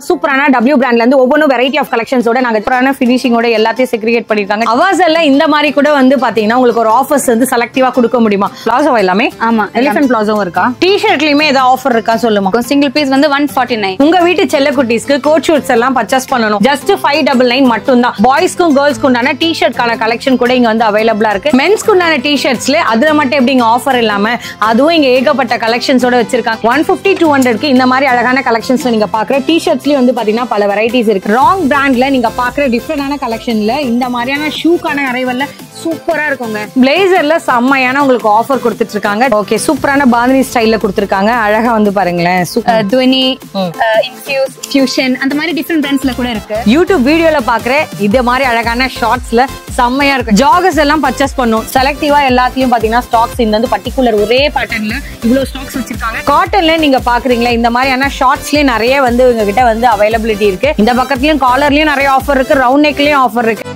சூப்பரான W பிராண்ட்ல இருந்து ஒவ்வொரு வெரைட்டி ஆஃப் கலெக்ஷன்ஸோட நாங்க சூப்பரான ஃபினிஷிங்கோட எல்லாத்தையும் செக்ரிகேட் பண்ணிருக்காங்க. அவாசல்ல இந்த மாதிரி கூட வந்து பாத்தீங்கன்னா உங்களுக்கு ஒரு ஆஃபர்ஸ் வந்து செலக்டிவா கொடுக்க முடியுமா? பிளாசோ எல்லாமே ஆமா எலிஃபென்ட் பிளாசோவும் இருக்கா? டி-ஷர்ட்லயுமே ஏதாவது ஆஃபர் இருக்கா சொல்லுமா? சிங்கிள் பீஸ் வந்து 149. உங்க வீட்டு செல்ல குட்டீஸ்க்கு கோட் ஷூட்ஸ் எல்லாம் பர்ச்சேஸ் பண்ணனும். ஜஸ்ட் 599 மட்டும் தான். பாய்ஸ்க்கும் கேர்ள்ஸ்க்கு உண்டான டி-ஷர்ட்கான கலெக்ஷன் கூட இங்க வந்து அவைலபிளா இருக்கு. மென்ஸ்க்கு உண்டான டி-ஷர்ட்ஸ்ல அதுல மட்டும் எப்படி இங்க ஆஃபர் இல்லாம அதுவும் இங்க ஏகப்பட்ட கலெக்ஷன்ஸோட வச்சிருக்காங்க. 150-200க்கு இந்த மாதிரி அழகான கலெக்ஷன்ஸ் நீங்க பாக்குற டி-ஷர்ட்ஸ்லயே வந்து பாத்தீங்கன்னா பல வெரைட்டிஸ் இருக்கு. ராங் பிராண்ட்ல நீங்க பாக்குற டிஃபரெண்டான கலெக்ஷன்ல இந்த மாதிரியான ஷூக்கான அரைவல்ல சூப்பரா இருக்குங்க. பிளேசர்ல செம்மையான உங்களுக்கு ஆஃபர் கொடுத்துட்டு இருக்காங்க. ஓகே, சூப்பரான பாந்தினி ஸ்டைல்ல கொடுத்திருக்காங்க. அழகா வந்து பாருங்களேன். துவனி, இன்ஃபியூஸ், ஃபியூஷன் அந்த மாதிரி டிஃபரெண்ட் பிராண்ட்ஸ்ல கூட இருக்கு. யூடியூப் வீடியோல பாக்குற இந்த மாதிரி அழகான ஷார்ட்ஸ்ல செம்மையா இருக்கு. ஜாகர்ஸ் எல்லாம் பர்ச்சேஸ் பண்ணும். செலக்டிவா எல்லாத்தையும் பாத்தீங்கன்னா ஸ்டாக்ஸ் இந்த வந்து பர்டிகுலர் ஒரே பேட்டர்ன்ல இவ்வளவு ஸ்டாக்ஸ் வச்சிருக்காங்க. காட்டன்ல நீங்க பாக்குறீங்களா இந்த மாதிரியான ஷார்ட்ஸ்லயே நிறைய வந்து உங்ககிட்ட வந்து அவைலபிலிட்டி இருக்கு. இந்த பக்கத்துலயும் காலர்லயும் நிறைய ஆஃபர் இருக்கு. ரவுண்ட் நெக்லயும் ஆஃபர் இருக்கு.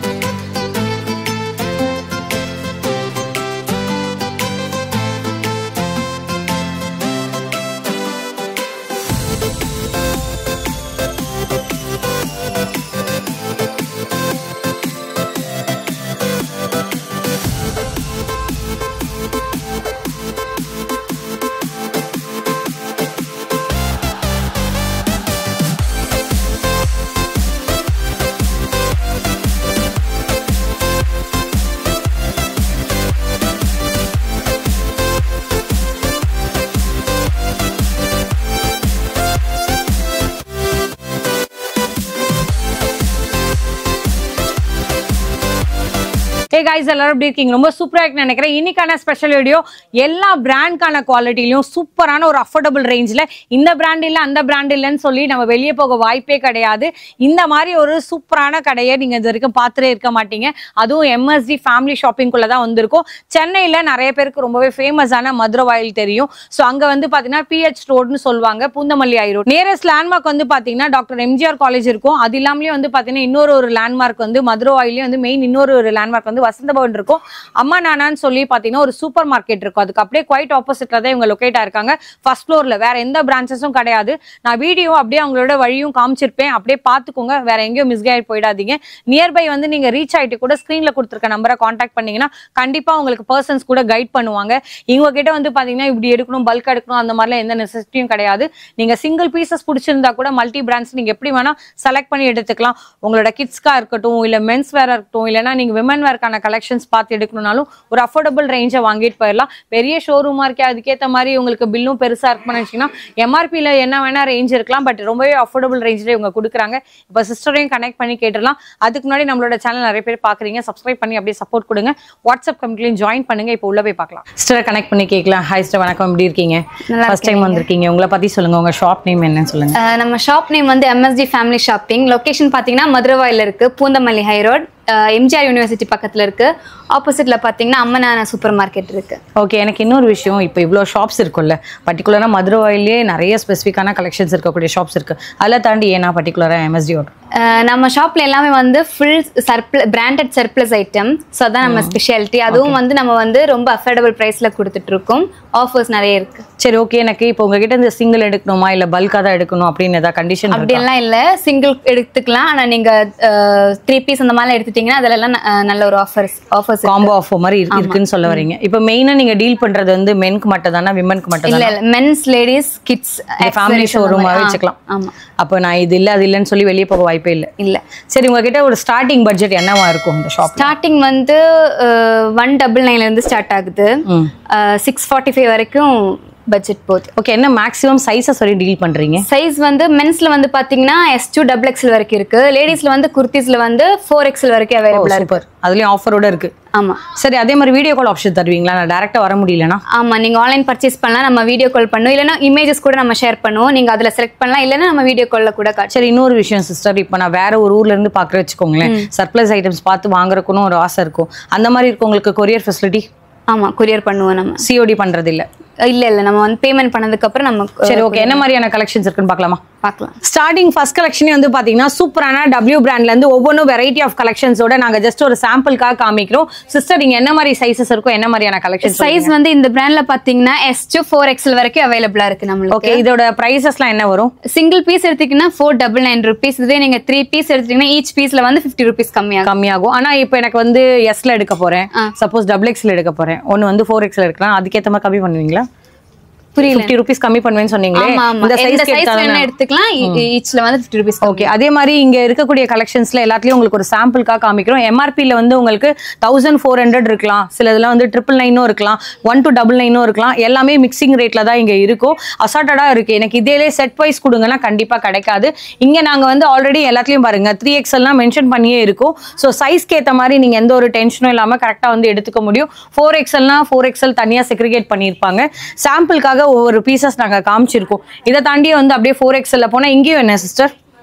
Hey guys, எல்லாரும் எப்படி இருக்கீங்க? ரொம்ப சூப்பரா இருக்குன்னு நினைக்கிறேன். இன்னைக்கான ஸ்பெஷல் வீடியோ எல்லா பிராண்ட்கான குவாலிட்டிலையும் சூப்பரான ஒரு அஃபோர்டபுள் ரேஞ்சில் இந்த பிராண்ட் இல்லை அந்த பிராண்ட் இல்லைன்னு சொல்லி நம்ம வெளியே போக வாய்ப்பே கிடையாது. இந்த மாதிரி ஒரு சூப்பரான கடையை நீங்க இது வரைக்கும் பார்த்துட்டே இருக்க மாட்டீங்க. அதுவும் MSD ஃபேமிலி ஷாப்பிங்குள்ள தான் வந்திருக்கும். சென்னையில் நிறைய பேருக்கு ரொம்பவே ஃபேமஸான மதுரை வாயில் தெரியும். ஸோ அங்கே வந்து பார்த்தீங்கன்னா PH ரோடுன்னு சொல்லுவாங்க, பூந்தமல்லி ஐ ரோடு. நியரஸ்ட் லேண்ட்மார்க் வந்து பார்த்தீங்கன்னா டாக்டர் MGR காலேஜ் இருக்கும். அது இல்லாமலே வந்து பார்த்தீங்கன்னா இன்னொரு ஒரு லேண்ட்மார்க் வந்து மதுரை வாயிலே வந்து மெயின் இன்னொரு ஒரு லேண்ட்மார்க் வந்து வசந்த பவன் இருக்கும். அம்மா நானான்னு சொல்லி பாத்தீங்கன்னா ஒரு சூப்பர் மார்க்கெட் இருக்கும். அதுக்கு அப்படியே குவைட் ஆப்போசிட்ல தான் இவங்க லொகேட் ஆயிருக்காங்க. ஃபர்ஸ்ட் ஃப்ளோர்ல வேற எந்த பிரான்ச்சஸும் கிடையாது. நான் வீடியோ அப்படியே அவங்களோட வழியும் காமிச்சிருப்பேன், அப்படியே பாத்துக்கோங்க. வேற எங்கேயும் மிஸ்கைட் போயிடாதீங்க. நியர்பை வந்து நீங்க ரீச் ஆயிட்டு கூட ஸ்கிரீன்ல கொடுத்துருக்க நம்பரை கான்டாக்ட் பண்ணீங்கன்னா கண்டிப்பா உங்களுக்கு பர்சன்ஸ் கூட கைட் பண்ணுவாங்க. இவங்க கிட்ட வந்து பாத்தீங்கன்னா இப்படி எடுக்கணும், பல்க் எடுக்கணும் அந்த மாதிரிலாம் எந்த நெசசிட்டியும் கிடையாது. நீங்க சிங்கிள் பீசஸ் பிடிச்சிருந்தா கூட மல்டி பிராண்ட்ஸ் நீங்க எப்படி வேணா செலக்ட் பண்ணி எடுத்துக்கலாம். உங்களோட கிட்ஸ்கா இருக்கட்டும், இல்ல மென்ஸ் வேரா இருக்கட்டும், இல்லைன்னா நீங்க விமன் வேர்க்கான கலெக்ஷன்ஸ் பார்த்து எடுக்கணும்னாலும் ஒரு அஃபோர்டபுள் ரேஞ்சை வாங்கிட்டு போயிடலாம். பெரிய ஷோரூமா இருக்கே, அதுக்கேற்ற மாதிரி உங்களுக்கு பில்லும் பெருசா இருக்குன்னு நினைச்சீங்கன்னா MRPல என்ன வேணா ரேஞ்ச் இருக்கலாம். பட் ரொம்பவே அஃபோர்டபுள் ரேஞ்சில் இவங்க கொடுக்குறாங்க. இப்போ சிஸ்டரையும் கனெக்ட் பண்ணி கேட்டுடலாம். அதுக்கு முன்னாடி நம்மளோட சேனல் நிறைய பேர் பாக்குறீங்க, சப்ஸ்கிரைப் பண்ணி அப்படியே சப்போர்ட் கொடுங்க. வாட்ஸ்அப் கம்யூனிட்டிலையும் ஜாயின் பண்ணுங்க. இப்போ உள்ள போய் பார்க்கலாம். சிஸ்டரை கனெக்ட் பண்ணி கேட்கலாம். ஹாய் சிஸ்டர், வணக்கம். எப்படி இருக்கீங்க? ஃபர்ஸ்ட் டைம் வந்திருக்கீங்க, உங்களை பத்தி சொல்லுங்க. உங்க ஷாப் நேம் என்னன்னு சொல்லுங்க. நம்ம ஷாப் நேம் வந்து MSD ஃபேமிலி ஷாப்பிங். லொகேஷன் பாத்தீங்கன்னா மதுரை வாயில இருக்கு, Poonamallee high road, MGR university பக்கத்துல இருக்கு. ஆப்போசிட்ல பாத்தீங்கன்னா அம்மனான சூப்பர் மார்க்கெட் இருக்கு. ஓகே, எனக்கு இன்னொரு விஷயம், இப்போ இவ்வளோ ஷாப்ஸ் இருக்குல்ல, பர்டிகுலரா மதுரை வாயிலே நிறைய ஸ்பெசிஃபிக்கான கலெக்ஷன்ஸ் இருக்கக்கூடிய ஷாப்ஸ் இருக்கு. அதில் தாண்டி ஏன்னா பர்டிகுலரா MSD ஓட நம்ம ஷாப்ல எல்லாமே வந்து full branded surplus item. So அதான் நம்ம ஸ்பெஷாலிட்டி. அதுவும் வந்து நம்ம வந்து ரொம்ப அஃபோர்டபுள் பிரைஸ்ல கொடுத்துட்டு இருக்கோம். ஆஃபர்ஸ் நிறைய இருக்கு. சரி, ஓகே. எனக்கு இப்போ உங்ககிட்ட இந்த சிங்கிள் எடுக்கணுமா இல்ல பல்கா தான் எடுக்கணும் அப்படின்னு ஏதாவது கண்டிஷன்? அப்படியெல்லாம் இல்ல, சிங்கிள் எடுத்துக்கலாம். ஆனா நீங்க 3 பீஸ் அந்த மாதிரி எடுத்துட்டீங்கன்னா அதெல்லாம் நல்ல ஒரு ஆஃபர்ஸ் காம்போ ஆஃபர் மாதிரி இருக்குன்னு சொல்ல வரீங்க. இப்போ மெயினா நீங்க டீல் பண்றது வந்து மென்க்கு மட்டும் தானா, விமனுக்கு மட்டும் தானா? இல்ல, மென்ஸ், லேடிஸ், கிட்ஸ், ஃபேமிலி ஷோரூமாவே வச்சுக்கலாம். ஆமா. அப்போ நான் இது இல்ல அது இல்லன்னு சொல்லி வெளியே போக வாய்ப்பே இல்ல. சரி, உங்ககிட்ட ஒரு ஸ்டார்டிங் பட்ஜெட் என்னவா இருக்கும் இந்த ஷாப்? ஸ்டார்டிங் வந்து 199 இருந்து ஸ்டார்ட் ஆகுது. 645 வரைக்கும் பட்ஜெட் போகுது. ஓகே, என்ன மேக்ஸிமம் சைஸஸ் வரை டீல் பண்றீங்க? சைஸ் வந்து மென்ஸ்ல வந்து பாத்தீங்கன்னா S2 XXL வரைக்கும் இருக்கு. லேடிஸ்ல வந்து குர்த்திஸ்ல வந்து 4XL வரைக்கும் அவைலபிளா இருக்கு. அதுலயும் ஆஃபரோட இருக்கு. ஆமா. சரி, அதே மாதிரி வீடியோ கால் ஆப்ஷன் தருவீங்களா? நான் டைரக்டா வர முடியலனா? ஆமா, நீங்க ஆன்லைன் பர்ச்சேஸ் பண்ணலாம். நம்ம வீடியோ கால் பண்ணுவோம், இல்லனா இமேஜஸ் கூட நம்ம ஷேர் பண்ணுவோம். நீங்க அதுல செலக்ட் பண்ணலாம், இல்லனா நம்ம வீடியோ கால்ல கூட காட்டுவோம். சரி, இன்னொரு விஷயம் சிஸ்டர், இப்போ நான் வேற ஒரு ஊர்ல இருந்து பாக்குற வச்சுக்கோங்களேன், சர்ப்ளஸ் ஐட்டம்ஸ் பார்த்து வாங்குறதுக்குன்னு ஒரு ஆசை இருக்கும். அந்த மாதிரி இருக்கவங்களுக்கு கொரியர் ஃபெசிலிட்டி? ஆமா, கொரியர் பண்ணுவோம். நம்ம COD பண்றது இல்ல? இல்ல நம்ம வந்து பேமெண்ட் பண்ணதுக்கு அப்புறம் நம்ம சரி ஓகே என்ன மாதிரியான கலெக்ஷன்ஸ் இருக்குன்னு பார்க்கலாமா பார்க்கலாம். ஸ்டார்டிங் ஃபர்ஸ்ட் கலெக்ஷனே வந்து பாத்தீங்கன்னா சூப்பரான W பிராண்ட்ல இருந்து ஒவ்வொன்றும் வெரைட்டி ஆஃப் கலெக்ஷன்ஸோட நாங்க ஜஸ்ட் ஒரு சாம்பிளுக்காக காமிக்கிறோம். சிஸ்டர் நீங்க என்ன மாதிரி சைஸஸ் இருக்கும் என்ன மாதிரியான கலெக்ஷன் சைஸ் வந்து இந்த பிராண்ட்ல பாத்தீங்கன்னா S to 4XL வரைக்கும் அவைலபிளா இருக்கு நம்மளுக்கு. ஓகே இதோட பிரைசஸ்லாம் என்ன வரும்? சிங்கிள் பீஸ் எடுத்தீங்கன்னா 499 rupees. இதே நீங்க 3 பீஸ் எடுத்தீங்கன்னா ஈச் பீஸ்ல வந்து 50 rupees கம்மியாகும். ஆனா இப்போ எனக்கு வந்து Sல எடுக்க போறேன், சப்போஸ் XXL எடுக்க போறேன், ஒன்னு வந்து 4XL எடுக்கலாம், அதுக்கேத்த மாதிரி கம்மி பண்ணுவீங்களா? புரியல. 50 rupees கம்மி பண்ணுவேன்னு சொன்னீங்களே, இந்த சைஸ் வேணா எடுத்துக்கலாம், ஈச்ல வந்து 50 rupees. ஓகே அதே மாதிரி இங்க இருக்கக்கூடிய கலெக்ஷன்ஸ்ல எல்லாத்துலயும் உங்களுக்கு ஒரு சாம்பிளுக்காக காமிக்கிறோம். MRP ல வந்து உங்களுக்கு 1400 இருக்கலாம், சில இதெல்லாம் வந்து 999 இருக்கலாம், 1299 இருக்கலாம், எல்லாமே மிக்சிங் ரேட்ல தான் இங்க இருக்கும். அசார்ட்டடா இருக்கு. எனக்கு இதேலே செட் வைஸ் கொடுங்கன்னா கண்டிப்பா கிடைக்காது. இங்க நாங்க வந்து ஆல்ரெடி எல்லாத்துலயும் பாருங்க 3XL மென்ஷன் பண்ணியே இருக்கும். ஸோ சைஸ்க்கு ஏற்ற மாதிரி நீங்க எந்த ஒரு டென்ஷனும் இல்லாம கரெக்டா வந்து எடுத்துக்க முடியும். 4XL 4XL தனியா செக்ரிகேட் பண்ணிருப்பாங்க. சாம்பிளுக்காக ஒவ்வொரு பீசஸ் நாங்க காமிச்சிருக்கோம். இதை தாண்டி வந்து அப்படியே 4XL போனா இங்கேயும் என்ன சிஸ்டர்?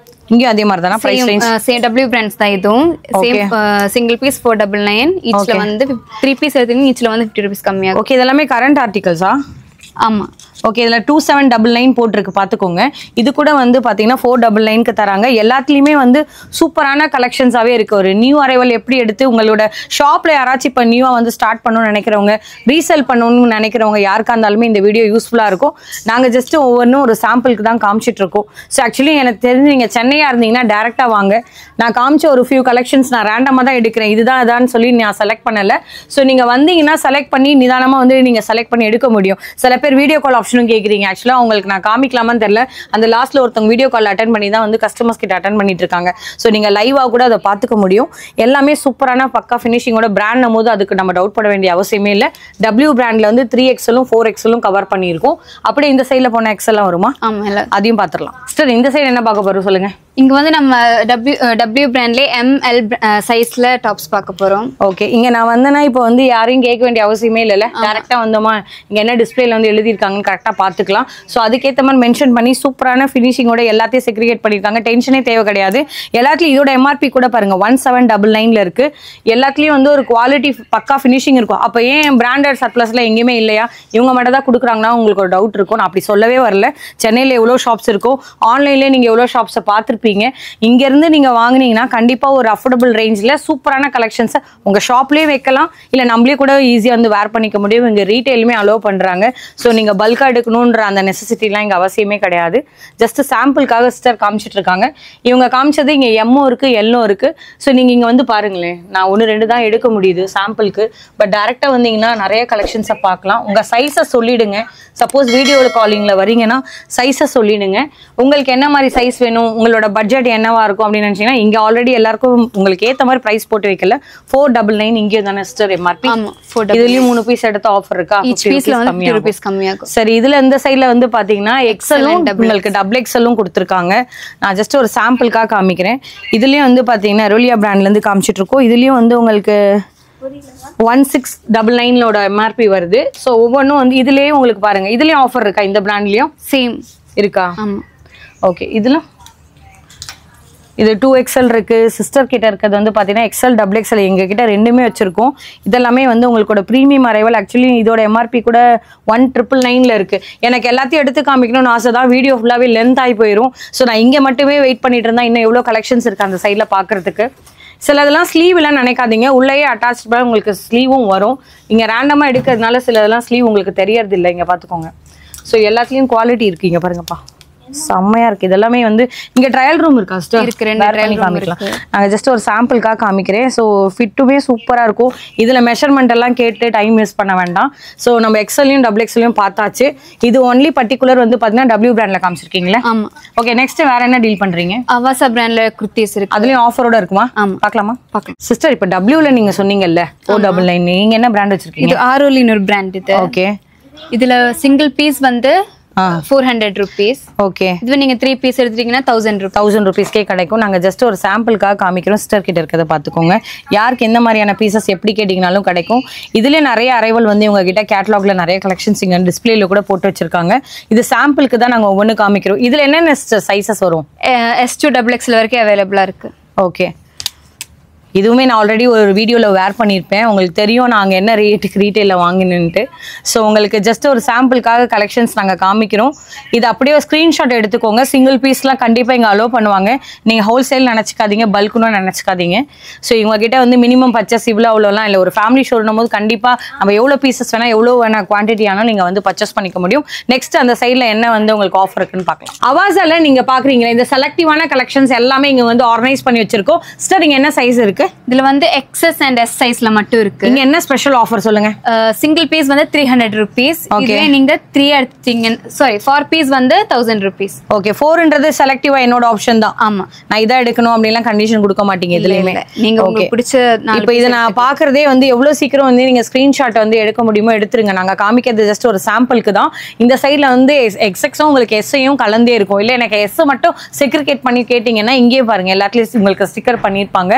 இங்கேயும் அதே மாதிரி தானா price range? Same W brands தான் இதுவும். சேம் சிங்கிள் பீஸ் 499, ஈச்ல வந்து 3 பீஸ் எடுத்தீங்கன்னா ஈச்ல வந்து 50 rupees கம்மியாகும். ஓகே இதெல்லாமே கரண்ட் ஆர்டிகல்ஸா? ஆமா. ஓகே இதில் 2799 போட்டிருக்கு பார்த்துக்கோங்க. இது கூட வந்து பார்த்தீங்கன்னா 499க்கு தராங்க. எல்லாத்துலேயுமே வந்து சூப்பரான கலெக்ஷன்ஸாகவே இருக்குது. ஒரு நியூ அரைவல் எப்படி எடுத்து உங்களோட ஷாப்பில் யாராச்சும் இப்போ நியூவாக வந்து ஸ்டார்ட் பண்ணணும்னு நினைக்கிறவங்க, ரீசேல் பண்ணணும்னு நினைக்கிறவங்க யாருக்கா இருந்தாலுமே இந்த வீடியோ யூஸ்ஃபுல்லாக இருக்கும். நாங்கள் ஜஸ்ட்டு ஒவ்வொன்றும் ஒரு சாம்பிளுக்கு தான் காமிச்சிட்ருக்கோம். ஸோ ஆக்சுவலி எனக்கு தெரிஞ்சு நீங்கள் சென்னையாக இருந்தீங்கன்னா டேரெக்டாக வாங்க. நான் காமிச்ச ஒரு ஃபியூ கலெக்ஷன்ஸ் நான் ரேண்டமாக தான் எடுக்கிறேன், இதுதான் இதான்னு சொல்லி நான் செலக்ட் பண்ணலை. ஸோ நீங்கள் வந்தீங்கன்னா செலக்ட் பண்ணி நிதானமாக வந்து நீங்கள் செலக்ட் பண்ணி எடுக்க முடியும். சில பேர் வீடியோ கால் ஆப்ஷனும் கேட்குறீங்க. ஆக்சுவலாக உங்களுக்கு நான் காமிக்கலாமான்னு தெரியல, அந்த லாஸ்ட்ல ஒருத்தவங்க வீடியோ கால் அட்டன் பண்ணி தான் வந்து கஸ்டமர்ஸ் கிட்ட அட்டன் பண்ணிட்டு இருக்காங்க. ஸோ நீங்கள் லைவாக கூட அதை பார்த்துக்க முடியும். எல்லாமே சூப்பரான பக்கா ஃபினிஷிங்கோட பிராண்ட் போது அதுக்கு நம்ம டவுட் பட வேண்டிய அவசியமே இல்லை. W பிராண்ட்ல வந்து 3XL 4XL கவர் பண்ணியிருக்கோம். அப்படியே இந்த சைடில் போன XL வருமா? ஆமா, அதையும் பார்த்துடலாம். சார் இந்த சைடு என்ன பார்க்க போறோம் சொல்லுங்க. இங்க வந்து நம்ம W பிராண்ட்ல ML சைஸ்ல டாப்ஸ் பார்க்க போறோம். ஓகே இங்க நான் வந்தேன்னா இப்போ வந்து யாரையும் கேட்க வேண்டிய அவசியமே இல்லைல்ல, டேரக்டா வந்தோமா இங்க என்ன டிஸ்பிளேல வந்து எழுதியிருக்காங்கன்னு கரெக்டா பார்த்துக்கலாம். ஸோ அதுக்கேற்ற மாதிரி மென்ஷன் பண்ணி சூப்பரான ஃபினிஷிங்கோட எல்லாத்தையும் செக்ரிகேட் பண்ணியிருக்காங்க. டென்ஷனே தேவை கிடையாது. எல்லாத்துலையும் இதோட MRP கூட பாருங்க 1799 இருக்கு. எல்லாத்துலயும் வந்து ஒரு குவாலிட்டி பக்கா ஃபினிஷிங் இருக்கும். அப்போ ஏன் பிராண்டட் சர்ப்ளஸ்ல எங்கேயுமே இல்லையா, இவங்க மட்டும் தான் கொடுக்குறாங்கன்னா உங்களுக்கு ஒரு டவுட் இருக்கும். நான் அப்படி சொல்லவே வரல. சென்னையில் எவ்வளோ ஷாப்ஸ் இருக்கும், ஆன்லைன்லேயே நீங்கள் எவ்வளோ ஷாப்ஸை பார்த்துருப்பீங்க. இங்க இருந்து நீங்க வாங்குனீங்கன்னா கண்டிப்பா ஒரு அஃபோர்டபிள் ரேஞ்ச்ல சூப்பரான கலெக்ஷன்ஸ் உங்க ஷாப்லயே வைக்கலாம், இல்ல நம்மளே கூட ஈஸியா வந்து வேர் பண்ணிக்க முடியும். இங்க ரீட்டைலுமே அலோவ் பண்றாங்க. ஸோ நீங்க பல்கா எடுக்கணும்ன்ற அந்த நெசசிட்டிலாம் இங்க அவசியமே கிடையாது. ஜஸ்ட் சாம்பிளுக்காக சிஸ்டர் காமிச்சிட்டு இருக்காங்க. இவங்க காமிச்சது இங்க எம்மும் இருக்கு எல்லும் இருக்கு. ஸோ நீங்க இங்க வந்து பாருங்களேன், நான் 1-2 தான் எடுக்க முடியுது சாம்பிளுக்கு. பட் டைரக்டா வந்தீங்கன்னா நிறைய கலெக்ஷன்ஸை பார்க்கலாம். உங்க சைஸை சொல்லிடுங்க. சப்போஸ் வீடியோவில் காலிங்ல வரீங்கன்னா சைஸை சொல்லிடுங்க. உங்களுக்கு என்ன மாதிரி சைஸ் வேணும், உங்களோட பட்ஜெட் என்னவா இருக்கும் அப்படின்னு நினைச்சீங்கன்னா இங்க ஆல்ரெடி எல்லாருக்கும் உங்களுக்கு ஏத்த மாதிரி பிரைஸ் போட்டு வைக்கல. 499 இங்கே தானே சிஸ்டர் MRP. இதுலயும் 3 பீஸ் எடுத்த ஆஃபர் இருக்கா? ஈச் பீஸ்ல வந்து 50 rupees கம்மியாகும். சரி இதுல இந்த சைடுல வந்து பாத்தீங்கன்னா XL உங்களுக்கு XXL கொடுத்துருக்காங்க. நான் ஜஸ்ட் ஒரு சாம்பிளுக்காக காமிக்கிறேன். இதுலயும் வந்து பாத்தீங்கன்னா ரோலியா பிராண்ட்ல இருந்து காமிச்சிட்டு இருக்கோம். இதுலயும் வந்து உங்களுக்கு 1699 MRP வருது. ஸோ ஒவ்வொன்றும் வந்து இதுலயே உங்களுக்கு பாருங்க, இதுலயும் ஆஃபர் இருக்கா? இந்த பிராண்ட்லயும் சேம் இருக்கா? ஓகே இதுல இது 2XL இருக்கு. சிஸ்டர் கிட்ட இருக்கிறது வந்து பாத்தீங்கன்னா XL XXL எங்க கிட்ட ரெண்டுமே வச்சிருக்கோம். இதெல்லாமே வந்து உங்களோட ப்ரீமியம் அரைவல். ஆக்சுவலி இதோட MRP கூட 1999 இருக்கு. எனக்கு எல்லாத்தையும் எடுத்து காமிக்கணும்னு ஆசை தான், வீடியோ ஃபுல்லாவே லென்த் ஆகி போயிடும். ஸோ நான் இங்க மட்டுமே வெயிட் பண்ணிட்டு இருந்தா இன்னும் எவ்வளவு கலெக்ஷன்ஸ் இருக்கு அந்த சைட்ல பாக்குறதுக்கு. சில இதெல்லாம் ஸ்லீவ் எல்லாம் நினைக்காதீங்க, உள்ளேயே அட்டாச் பண்ண உங்களுக்கு ஸ்லீவும் வரும். இங்க ரேண்டமா எடுக்கிறதுனால சில இதெல்லாம் ஸ்லீவ் உங்களுக்கு தெரியறது இல்லை. இங்க பாத்துக்கோங்க. ஸோ எல்லாத்துலயும் குவாலிட்டி இருக்கு. இங்க பாருங்கப்பா செம்மையா இருக்கு. இதெல்லாமே வந்து இங்க ட்ரையல் ரூம் இருக்கா சிஸ்டர்? இருக்கு, 2 ட்ரையல் ரூம் இருக்கு. நாங்க ஜஸ்ட் ஒரு சாம்பிளுக்காக காமிக்கிறேன். ஸோ ஃபிட்டுமே சூப்பரா இருக்கும். இதுல மெஷர்மெண்ட் எல்லாம் கேட்டு டைம் வேஸ்ட் பண்ண வேண்டாம். ஸோ நம்ம XLயும் XXLயும் பார்த்தாச்சு. இது ஒன்லி பர்டிகுலர் வந்து பாத்தீங்கன்னா W பிராண்ட்ல காமிச்சிருக்கீங்களா? ஆமா. ஓகே நெக்ஸ்ட் வேற என்ன டீல் பண்றீங்க? அவாசா பிராண்ட்ல குர்த்திஸ் இருக்கு. அதுலயும் ஆஃபரோட இருக்குமா? பார்க்கலாமா? பார்க்கலாம். சிஸ்டர் இப்போ Wல நீங்க சொன்னீங்கல்ல 499, நீங்க என்ன பிராண்ட் வச்சிருக்கீங்க? இது ஆரோலின் ஒரு பிராண்ட் இது. ஓகே இதுல சிங்கிள் பீஸ் வந்து 400 rupees. ஓகே இது நீங்க 3 பீஸ் எடுத்துட்டீங்கன்னா 1000 rupeesக்கே கிடைக்கும். நாங்க ஜஸ்ட் ஒரு சாம்பிளுக்காக காமிக்கிறோம். சிஸ்டர் கிட்ட இருக்கிறத பாத்துக்கோங்க. யாருக்கு எந்த மாதிரியான பீசஸ் எப்படி கேட்டீங்கனாலும் கிடைக்கும். இதுல நிறைய அரைவல் வந்து உங்ககிட்ட கேட்டலாக்ல நிறைய கலெக்ஷன்ஸ் இங்க டிஸ்பிளேல கூட போட்டு வச்சிருக்காங்க. இது சாம்பிளுக்கு தான் நாங்க ஒவ்வொன்று காமிக்கிறோம். இதுல என்னென்ன சைஸஸ் வரும்? S to XXL வரைக்கும் அவைலபிளா இருக்கு. ஓகே இதுவுமே நான் ஆல்ரெடி ஒரு வீடியோவில் வேர் பண்ணியிருப்பேன். உங்களுக்கு தெரியும் நாங்கள் என்ன ரேட்டுக்கு ரீட்டெயிலில் வாங்கினுன்ட்டு. ஸோ உங்களுக்கு ஜஸ்ட் ஒரு சாம்பிளுக்காக கலெக்ஷன்ஸ் நாங்கள் காமிக்கிறோம். இது அப்படியே ஒரு ஸ்க்ரீன்ஷாட் எடுத்துக்கோங்க. சிங்கிள் பீஸ்லாம் கண்டிப்பாக இங்கே அலோவ் பண்ணுவாங்க. நீங்கள் ஹோல்சேல் நினச்சிக்காதீங்க, பல்க்குன்னு நினச்சிக்காதீங்க. ஸோ இவங்ககிட்ட வந்து மினிமம் பர்ச்சேஸ் இவ்வளோ அவ்வளோலாம் இல்லை. ஒரு ஃபேமிலி ஷோர்னும் போது கண்டிப்பாக நம்ம எவ்வளோ பீசஸ் வேணால் எவ்வளோ வேணால் குவான்டிட்டி ஆனாலும் நீங்கள் வந்து பர்ச்சேஸ் பண்ணிக்க முடியும். நெக்ஸ்ட் அந்த சைடில் என்ன வந்து உங்களுக்கு ஆஃபர் இருக்குன்னு பார்க்கலாம். அவாஸால நீங்கள் பார்க்குறீங்களா இந்த செலக்டிவான கலெக்ஷன்ஸ் எல்லாமே இங்கே வந்து ஆர்கனைஸ் பண்ணி வச்சிருக்கோம். சிஸ்டர் இங்கே என்ன சைஸ் இருக்கு? இதுல வந்து XS and S சைஸ்ல மட்டும் இருக்கு. இங்க என்ன ஸ்பெஷல் ஆஃபர் சொல்லுங்க? சிங்கிள் பீஸ் வந்து 300 rupees. இதுவே நீங்க 3 எடுத்தீங்க, சாரி 4 பீஸ் வந்து 1000 rupees. ஓகே, 4ன்றது செலக்டிவா என்னோட ஆப்ஷன் தான். ஆமா, நான் இத எடுக்கணும் அப்படிலாம் கண்டிஷன் கொடுக்க மாட்டீங்க எதுலயுமே. நீங்க உங்களுக்கு பிடிச்ச இப்போ இத நான் பாக்குறதே வந்து எவ்வளவு சீக்கிரம் வந்து நீங்க ஸ்கிரீன்ஷாட் வந்து எடுக்க முடியுமோ எடுத்துருங்க. நாங்க காமிக்கிறது ஜஸ்ட் ஒரு சாம்பிளுக்கு தான். இந்த சைடுல வந்து XXம் உங்களுக்கு S-ஐயும் கலந்தே இருக்கும். இல்ல எனக்கு S மட்டும் செக்ரிகேட் பண்ணி கேட்டீங்கன்னா இங்கே பாருங்க எல்லாத்துலயும் உங்களுக்கு ஸ்டிக்கர் பண்ணிருப்பாங்க.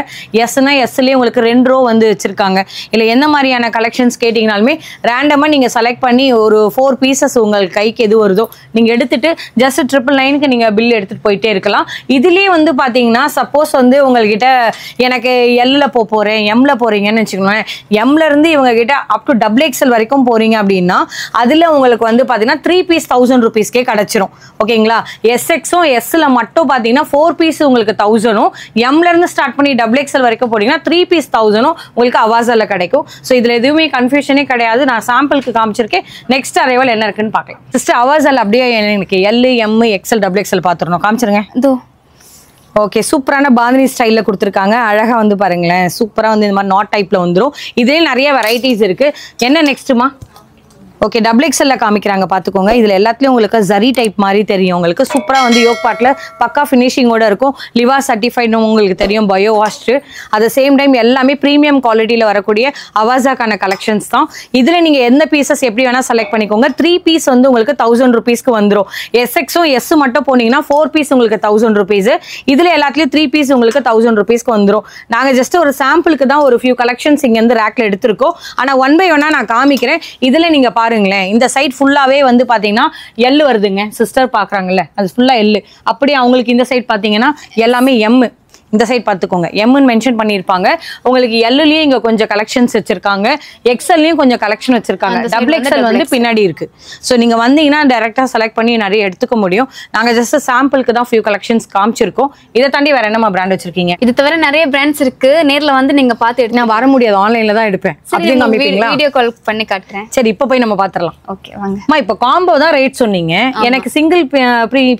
Sனா Sலயே உங்களுக்கு 2 ரோ வந்து வச்சிருக்காங்க. இல்ல என்ன மாதிரியான கலெக்ஷன்ஸ் கேட்டீங்கனாலுமே ரேண்டமா நீங்க செலக்ட் பண்ணி ஒரு 4 பீசஸ் உங்களுக்கு கைக்கு எது வருதோ நீங்க எடுத்துட்டு ஜஸ்ட் 999க்கு நீங்க பில் எடுத்துட்டு போயிட்டே இருக்கலாம். இதுலயே வந்து பாத்தீங்கன்னா சப்போஸ் வந்து உங்ககிட்ட எனக்கு L-ல போறேன், M-ல போறீங்கன்னு வச்சுக்கோங்களேன். M-ல இருந்து இவங்க கிட்ட அப் டு XXL வரைக்கும் போறீங்க அப்படின்னா அதுல உங்களுக்கு வந்து பாத்தீங்கன்னா 3 பீஸ் 1000 rupeesக்கே கிடைச்சிரும். ஓகேங்களா? SXம் S-ல மட்டும் பாத்தீங்கன்னா 4 பீஸ் உங்களுக்கு 1000ம், M-ல இருந்து ஸ்டார்ட் பண்ணி XXL வரைக்கும் போறீங்கன்னா 3 பீஸ் 1000ம் உங்களுக்கு அவாஸால கிடைக்கும். ஸோ இதுல எதுவுமே கன்ஃபியூஷனே கிடையாது. நான் சாம்பிளுக்கு காமிச்சிருக்கேன். நெக்ஸ்ட் அரைவல் என்ன இருக்குன்னு பார்க்கலாம். ஜஸ்ட் அவாஸால அப்படியே எனக்கு L, M, XL, XXL பார்த்துடணும். காமிச்சிருங்க. ஓகே, சூப்பரான பாந்தினி ஸ்டைலில் கொடுத்துருக்காங்க. அழகாக வந்து பாருங்களேன், சூப்பராக வந்து இந்த மாதிரி நாட் டைப்பில் வந்துடும். இதுலேயே நிறைய வெரைட்டிஸ் இருக்குது. என்ன நெக்ஸ்ட்டுமா? ஓகே, XXL காமிக்கிறாங்க பார்த்துக்கோங்க. இதில் எல்லாத்துலேயும் உங்களுக்கு ஜரி டைப் மாதிரி தெரியும். உங்களுக்கு சூப்பராக வந்து யோக் பார்ட்டில் பக்கா ஃபினிஷிங்கோட இருக்கும். லிவா சர்டிஃபைட்னு உங்களுக்கு தெரியும், bio washed. At the same time எல்லாமே ப்ரீமியம் குவாலிட்டியில் வரக்கூடிய அவாஸாக்கான கலெக்ஷன்ஸ் தான். இதில் நீங்கள் எந்த பீசஸ் எப்படி வேணால் செலக்ட் பண்ணிக்கோங்க. 3 பீஸ் வந்து உங்களுக்கு 1000 rupeesக்கு வந்துடும். SXம் S மட்டும் போனீங்கன்னா 4 பீஸ் உங்களுக்கு 1000 rupees. இதில் எல்லாத்துலேயும் 3 பீஸ் உங்களுக்கு 1000 rupeesக்கு வந்துடும். நாங்கள் ஜஸ்ட் ஒரு சாம்பிளுக்கு தான் ஒரு ஃபியூ கலெக்ஷன்ஸ் இங்கேருந்து ரேக்கில் எடுத்திருக்கோம். ஆனால் 1 by 1 நான் காமிக்கிறேன். இதில் நீங்கள் பாருங்களேன், இந்த சைட் ஃபுல்லாவே வந்து பாத்தீங்கன்னா L வருதுங்க. சிஸ்டர் பாக்குறாங்கல்ல, அது ஃபுல்லா L. அப்படியே அவங்களுக்கு இந்த சைட் பாத்தீங்கன்னா எல்லாமே M. இந்த சைட் பார்த்துக்கோங்க, எம்னு மென்ஷன் பண்ணியிருப்பாங்க. உங்களுக்கு எல்லுலயே இங்க கொஞ்சம் கலெக்ஷன்ஸ் வச்சிருக்காங்க, எக்ஸ்எல்லையும் கொஞ்சம் கலெக்ஷன் வச்சிருக்காங்க. XXL வந்து பின்னாடி இருக்கு. ஸோ நீங்க வந்தீங்கன்னா டைரக்டா செலக்ட் பண்ணி நிறைய எடுத்துக்க முடியும். நாங்க ஜஸ்ட் சாம்பிளுக்கு தான் ஃபியூ கலெக்ஷன்ஸ் காமிச்சிருக்கோம். இதை தாண்டி வேற என்னமா பிராண்ட் வச்சிருக்கீங்க? இது தவிர நிறைய பிராண்ட்ஸ் இருக்கு. நேர்ல வந்து நீங்க பார்த்து எடுத்து. நான் வர முடியாது, ஆன்லைன்ல தான் எடுப்பேன். அப்படியே காமிப்பீங்களா? வீடியோ கால் பண்ணி காட்டுறேன். சரி, இப்போ போய் நம்ம பாத்துறலாம். ஓகே வாங்க. அம்மா இப்போ காம்போ தான் ரேட் சொன்னீங்க. எனக்கு சிங்கிள்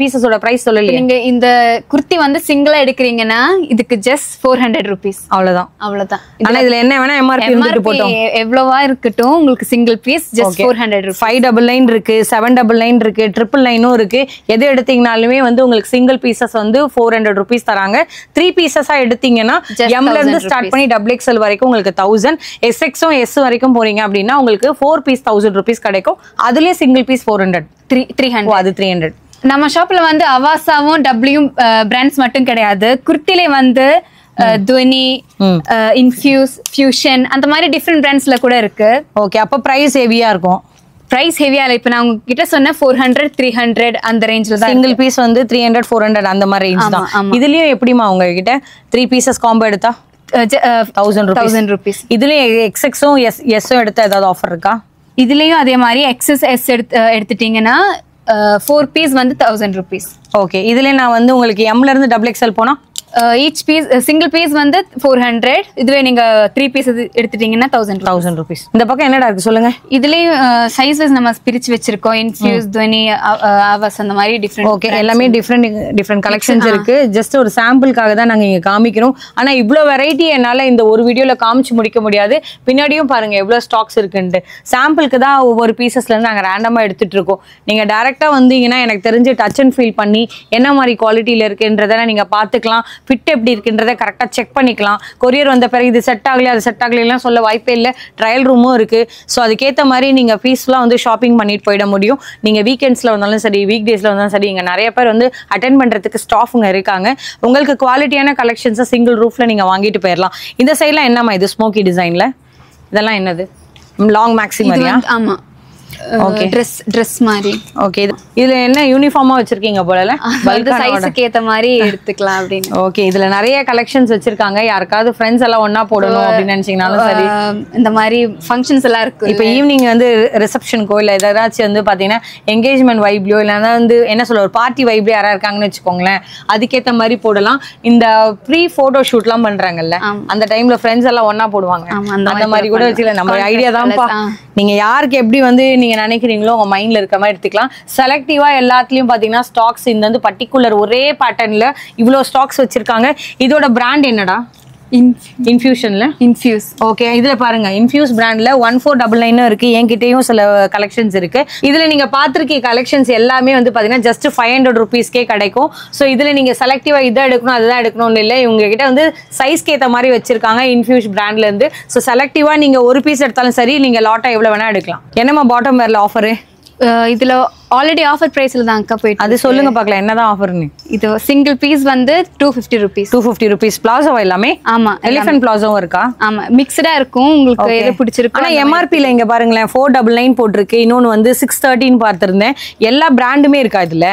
பீசஸோட பிரைஸ் சொல்லலையே. நீங்க இந்த குர்த்தி வந்து சிங்கிளா எடுக்கிறீங்கன்னா இதுக்கு ஜஸ்ட் 400 rupees. அவ்வளவுதான். ஆனா இதுல என்ன வேணா MRP இருந்துட்டு போட்டோம். எவ்வளவா இருக்கட்டும், உங்களுக்கு சிங்கிள் பீஸ் ஜஸ்ட் 400 rupees. 599 இருக்கு, 799 இருக்கு, 999 இருக்கு. எது எடுத்தீங்கனாலுமே வந்து உங்களுக்கு சிங்கிள் பீசஸ் வந்து 400 rupees தராங்க. 3 பீசஸா எடுத்தீங்கன்னா M-ல இருந்து ஸ்டார்ட் பண்ணி XXL வரைக்கும் உங்களுக்கு 1000. SXம் S வரைக்கும் போறீங்க அப்படின்னா உங்களுக்கு 4 பீஸ் 1000 rupees கிடைக்கும். அதுலயே சிங்கிள் பீஸ் 400, 300. அது 300. நம்ம ஷாப்ல வந்து அவாசாவும் டபிள்யூ பிராண்ட்ஸ் மட்டும் கிடையாது. குர்த்திலே வந்து துவனி, இன்ஃபியூஸ், ஃபியூஷன் அந்த மாதிரி டிஃப்ரெண்ட் பிராண்ட்ஸ்ல கூட இருக்கு. ஓகே, அப்ப பிரைஸ் ஹெவியா இருக்கும். பிரைஸ் ஹெவியா இல்ல. இப்ப நான் உங்ககிட்ட சொன்ன 400, 300 அந்த ரேஞ்ச்ல தான். சிங்கிள் பீஸ் வந்து 300, 400 அந்த மாதிரி ரேஞ்ச் தான். இதுலயும் எப்படிமா உங்ககிட்ட 3 பீசஸ் காம்போ எடுத்தா 1000 rupees. இதுலயும் XXம் S-ம் எடுத்தா ஏதாவது ஆஃபர் இருக்கா? இதுலயும் அதே மாதிரி XS S எடுத்துட்டீங்கன்னா 4 பீஸ் வந்து 1000 rupees. ஓகே, இதுல நான் வந்து உங்களுக்கு M-ல இருந்து XXL போனா ஈச் பீஸ் சிங்கிள் பீஸ் வந்து 400. இதுவே நீங்க 3 பீஸ் எடுத்துட்டீங்கன்னா 1000 rupees. இந்த பக்கம் என்னடா இருக்கு சொல்லுங்க. இதுலயும் சைஸ் வைஸ் நம்ம பிரிச்சு வச்சிருக்கோம். இன்ஃபியூஸ், துவனி, அவஸ் அந்த மாதிரி டிஃபரெண்ட். ஓகே, எல்லாமே டிஃபரெண்ட் கலெக்ஷன்ஸ் இருக்கு. ஜஸ்ட் ஒரு சாம்பிளுக்காக தான் நாங்க இங்க காமிக்கிறோம். ஆனா இவ்ளோ வெரைட்டி என்னால இந்த ஒரு வீடியோல காமிச்சு முடிக்க முடியாது. பின்னாடியும் பாருங்க எவ்வளவு ஸ்டாக்ஸ் இருக்குன்ட்டு. சாம்பிளுக்கு தான் ஒவ்வொரு பீசஸ்ல இருந்து நாங்க ரேண்டமா எடுத்துட்டு இருக்கோம். நீங்க டைரக்டா வந்தீங்கன்னா எனக்கு தெரிஞ்சு டச் அண்ட் ஃபீல் பண்ணி என்ன மாதிரி குவாலிட்டியில இருக்குன்றத நீங்க பாத்துக்கலாம். ஃபிட் எப்படி இருக்குன்றதை கரெக்டாக செக் பண்ணிக்கலாம். கொரியர் வந்த பிறகு இது செட் ஆகலையா அது செட் ஆகலாம் சொல்ல வாய்ப்பே இல்லை. ட்ரையல் ரூமும் இருக்குது. ஸோ அதுக்கேற்ற மாதிரி நீங்கள் பீஸ்லாம் வந்து ஷாப்பிங் பண்ணிட்டு போயிட முடியும். நீங்கள் வீக்கெண்ட்ஸில் வந்தாலும் சரி, வீக் டேஸில் வந்தாலும் சரி, இங்கே நிறைய பேர் வந்து அட்டென்ட் பண்ணுறதுக்கு ஸ்டாஃபுங்க இருக்காங்க. உங்களுக்கு குவாலிட்டியான கலெக்ஷன்ஸை சிங்கிள் ரூஃபில் நீங்கள் வாங்கிட்டு போயிடலாம். இந்த சைடில் என்னம்மா இது ஸ்மோக்கி டிசைனில் இதெல்லாம் என்னது? லாங் மேக்ஸி மாதிரியா? ஆமாம். ஓகே ட்ரெஸ் மாதிரி. ஓகே இதுல என்ன யூனிஃபார்மா வச்சிருக்கீங்க போலல பல்க் சைஸ்க்கு ஏத்த மாதிரி எடுத்துக்கலாம் அப்படின்னு. ஓகே இதுல நிறைய கலெக்ஷன்ஸ் வச்சிருக்காங்க. யாருக்காவது ஃப்ரெண்ட்ஸ் எல்லாம் ஒண்ணா போடணும் அப்படின்னு நினைச்சீங்கனாலும் சரி. இந்த மாதிரி ஃபங்க்ஷன்ஸ் எல்லாம் இருக்கு. இப்போ ஈவினிங் வந்து ரிசப்ஷனுக்கோ இல்ல ஏதாச்சும் வந்து பாத்தீங்கன்னா என்கேஜ்மெண்ட் வைப்லயோ இல்லைன்னா வந்து என்ன சொல்ல ஒரு பார்ட்டி வைப்ல யாரா இருக்காங்கன்னு வச்சுக்கோங்களேன், அதுக்கேற்ற மாதிரி போடலாம். இந்த ப்ரீ போட்டோ ஷூட்லாம் பண்றாங்கல்ல, அந்த டைம்ல ஃப்ரெண்ட்ஸ் எல்லாம் ஒண்ணா போடுவாங்க, அந்த மாதிரி கூட வச்சுக்கல. நம்ம ஐடியா தான்ப்பா. நீங்க யாருக்கு எப்படி வந்து நீங்க நினைக்கிறீங்களோ உங்க மைண்ட்ல இருக்க மாதிரி எடுத்துக்கலாம். செலக்டிவா எல்லாத்துலயும் பாத்தீங்கன்னா ஸ்டாக்ஸ் இந்த வந்து பர்டிகுலர் ஒரே பேட்டர்ன்ல இவ்வளவு ஸ்டாக்ஸ் வச்சிருக்காங்க. இதோட பிராண்ட் என்னடா? இன்ஃபியூஷன்ல இன்ஃபியூஸ். ஓகே இதுல பாருங்க இன்ஃபியூஸ் பிராண்ட்ல 1499 இருக்கு. என்கிட்டயும் சில கலெக்ஷன்ஸ் இருக்கு. இதுல நீங்க பாத்திருக்க கலெக்ஷன்ஸ் எல்லாமே வந்து பாத்தீங்கன்னா ஜஸ்ட் 500 rupeesக்கே கிடைக்கும். ஸோ இதுல நீங்க செலக்டிவா இதை எடுக்கணும் அதுதான் எடுக்கணும்னு இல்லை. இவங்க கிட்ட வந்து சைஸ்க்கு ஏற்ற மாதிரி வச்சிருக்காங்க இன்ஃபியூஸ் பிராண்ட்ல இருந்து. ஸோ செலக்டிவா நீங்க ஒரு பீஸ் எடுத்தாலும் சரி, நீங்க லாட்டா எவ்வளவு வேணா எடுக்கலாம். என்னமா பாட்டம் வேர்ல ஆஃபரு? இதுல ஆல்ரெடி ஆஃபர் பிரைஸ்ல தான் அக்கா போயிட்டு. அது சொல்லுங்க பார்க்கலாம் என்னதான் ஆஃபர்னு. இது சிங்கிள் பீஸ் வந்து 250 rupees. 250 rupees. பிளாசோ எல்லாமே? ஆமா எலிஃபென்ட் பிளாசோவும் இருக்கா? ஆமா மிக்ஸ்டா இருக்கும். உங்களுக்கு எது பிடிச்சிருக்கு. ஆனா எம்ஆர்பில இங்க பாருங்களேன் 499 போட்டிருக்கு. இன்னொன்னு வந்து 613 பார்த்திருந்தேன். எல்லா பிராண்டுமே இருக்கா இதுல?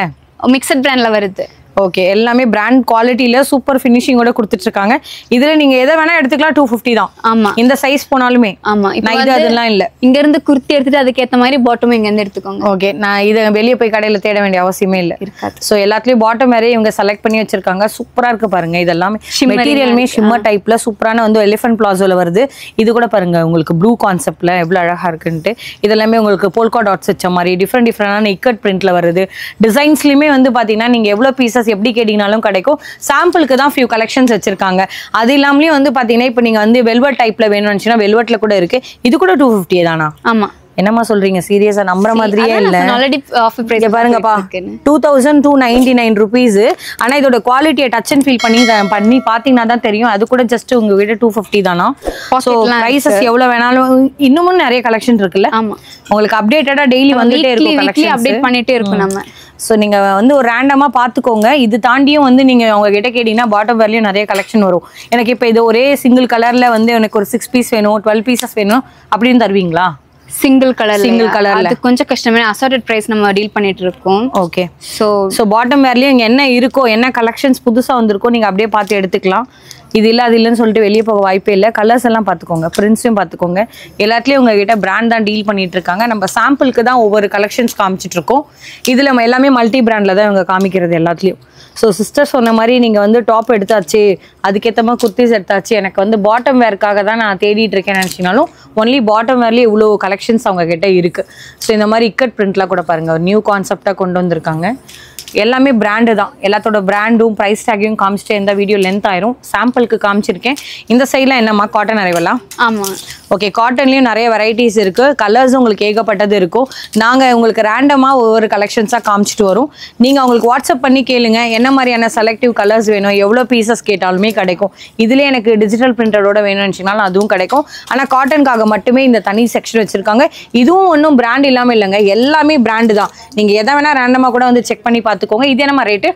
மிக்சட் பிராண்ட்ல வருது. ஓகே எல்லாமே பிராண்ட் குவாலிட்டியில சூப்பர் ஃபினிஷிங்கோட கொடுத்துட்டு இருக்காங்க. இதுல நீங்க எதை வேணா எடுத்துக்கலாம். 250 தான். ஆமா இந்த சைஸ் போனாலுமே. ஆமா நான் இது அதெல்லாம் இல்ல. இங்க இருந்து குர்த்தி எடுத்துட்டு அதுக்கு ஏத்த மாதிரி பாட்டம் இங்க இருந்து எடுத்துக்கோங்க. ஓகே நான் இதை வெளியே போய் கடையில தேட வேண்டிய அவசியமே இல்ல. இருக்காது. சோ எல்லாத்துலயும் பாட்டம் வேற இவங்க செலக்ட் பண்ணி வச்சிருக்காங்க. சூப்பரா இருக்கு பாருங்க. இதெல்லாம் மெட்டீரியலுமே ஷிம்மர் டைப்ல சூப்பரான வந்து எலிஃபென்ட் பிளாசோல வருது. இது கூட பாருங்க உங்களுக்கு ப்ளூ கான்செப்ட்ல எவ்வளவு அழகா இருக்குன்ட்டு. இதெல்லாமே உங்களுக்கு போல்கா டாட்ஸ் வச்ச மாதிரி டிஃப்ரெண்டான இக்கட் பிரிண்ட்ல வருது. டிசைன்ஸ்லயுமே வந்து பாத்தீங்கன்னா நீங்க எவ்வளவு பீசஸ் எப்படி கேட்டீங்கனாலும் கிடைக்கும். சாம்பிளுக்கு தான் ஃபியூ கலெக்ஷன்ஸ் வச்சிருக்காங்க. அது இல்லாமலயும் வந்து பாத்தீங்கன்னா இப்போ நீங்க வந்து வெல்வெட் டைப்ல வேணும்னுச்சுன்னா வெல்வெட்ல கூட இருக்கு. இது கூட 250 தானா? ஆமா என்னமா சொல்றீங்க? சீரியஸா நம்புற மாதிரியே இல்ல. ஆல்ரெடி ஆஃபர் பிரைஸ் பாருங்கப்பா 2299 rupees. ஆனா இதோட குவாலிட்டியை டச் அண்ட் ஃபீல் பண்ணி பாத்தீங்கன்னா தான் தெரியும். அது கூட ஜஸ்ட் உங்க கிட்ட 250 தானா? சோ பிரைசஸ் எவ்வளவு வேணாலும் இன்னமும் நிறைய கலெக்ஷன் இருக்குல்ல. ஆமா உங்களுக்கு அப்டேட்டடா டெய்லி வந்துட்டே இருக்கும் கலெக்ஷன். அப்டேட் பண்ணிட்டே இருக்கும் நம்ம. ஸோ நீங்கள் வந்து ஒரு ரேண்டமாக பார்த்துக்கோங்க. இது தாண்டியும் வந்து நீங்கள் அவங்க கிட்ட கேட்டிங்கன்னா பாட்டம் வேர்லையும் நிறைய கலெக்ஷன் வரும். எனக்கு இப்போ இது ஒரே சிங்கிள் கலரில் வந்து எனக்கு ஒரு 6 பீஸ் வேணும் 12 பீசஸ் வேணும் அப்படின்னு தருவீங்களா? சிங்கிள் கலர்ல அது கொஞ்சம் கஷ்டமே. அசார்டட் பிரைஸ் நம்ம டீல் பண்ணிட்டு இருக்கோம். ஓகே ஸோ பாட்டம் வேர்லயும் இங்க என்ன இருக்கோ என்ன கலெக்ஷன்ஸ் புதுசா வந்திருக்கோ நீங்க அப்படியே பார்த்து எடுத்துக்கலாம். இது இல்ல அது இல்லைன்னு சொல்லிட்டு வெளியே போக வாய்ப்பே இல்லை. கலர்ஸ் எல்லாம் பார்த்துக்கோங்க, பிரிண்ட்ஸையும் பார்த்துக்கோங்க. எல்லாத்துலேயும் உங்ககிட்ட பிராண்ட் தான் டீல் பண்ணிட்டு இருக்காங்க. நம்ம சாம்பிளுக்கு தான் ஒவ்வொரு கலெக்ஷன்ஸ் காமிச்சிட்டு இருக்கோம். இதில் நம்ம எல்லாமே மல்டி பிராண்டில் தான் இவங்க காமிக்கிறது எல்லாத்துலேயும். ஸோ சிஸ்டர் சொன்ன மாதிரி நீங்கள் வந்து டாப் எடுத்தாச்சு, அதுக்கேற்ற மாதிரி குர்த்திஸ் எடுத்தாச்சு, எனக்கு வந்து பாட்டம் வேர்க்காக தான் நான் தேடிட்டு இருக்கேன்னு நினச்சினாலும் ஒன்லி பாட்டம் வேர்லேயே இவ்வளோ கலெக்ஷன்ஸ் அவங்க கிட்ட இருக்குது. ஸோ இந்த மாதிரி இக்கட் பிரிண்ட்லாம் கூட பாருங்கள், ஒரு நியூ கான்செப்டாக கொண்டு வந்திருக்காங்க. எல்லாமே பிராண்டு தான். எல்லாத்தோட பிராண்டும் ப்ரைஸ் டேக்கையும் காமிச்சிட்டு எந்த வீடியோ லென்த் ஆயிரும். சாம்பிளுக்கு காமிச்சிருக்கேன். இந்த சைடில் என்னம்மா காட்டன் அரைவலா? ஆமாம் ஓகே காட்டன்லேயும் நிறைய வெரைட்டிஸ் இருக்குது. கலர்ஸ் உங்களுக்கு ஏகப்பட்டது இருக்கும். நாங்கள் உங்களுக்கு ரேண்டமாக ஒவ்வொரு கலெக்ஷன்ஸாக காமிச்சிட்டு வரும். நீங்கள் அவங்களுக்கு வாட்ஸ்அப் பண்ணி கேளுங்க என்ன மாதிரியான செலக்டிவ் கலர்ஸ் வேணும், எவ்வளோ பீசஸ் கேட்டாலுமே கிடைக்கும். இதுலேயே எனக்கு டிஜிட்டல் பிரிண்டரோட வேணும்னுச்சினாலும் அதுவும் கிடைக்கும். ஆனால் காட்டனுக்காக மட்டுமே இந்த தனி செக்ஷன் வச்சுருக்காங்க. இதுவும் ஒன்றும் பிராண்ட் இல்லாமல் இல்லைங்க, எல்லாமே பிராண்டு தான். நீங்கள் எதை வேணால் ரேண்டமாக கூட வந்து செக் பண்ணி பார்த்துக்கோங்க. இது என்னமா ரேட்டு?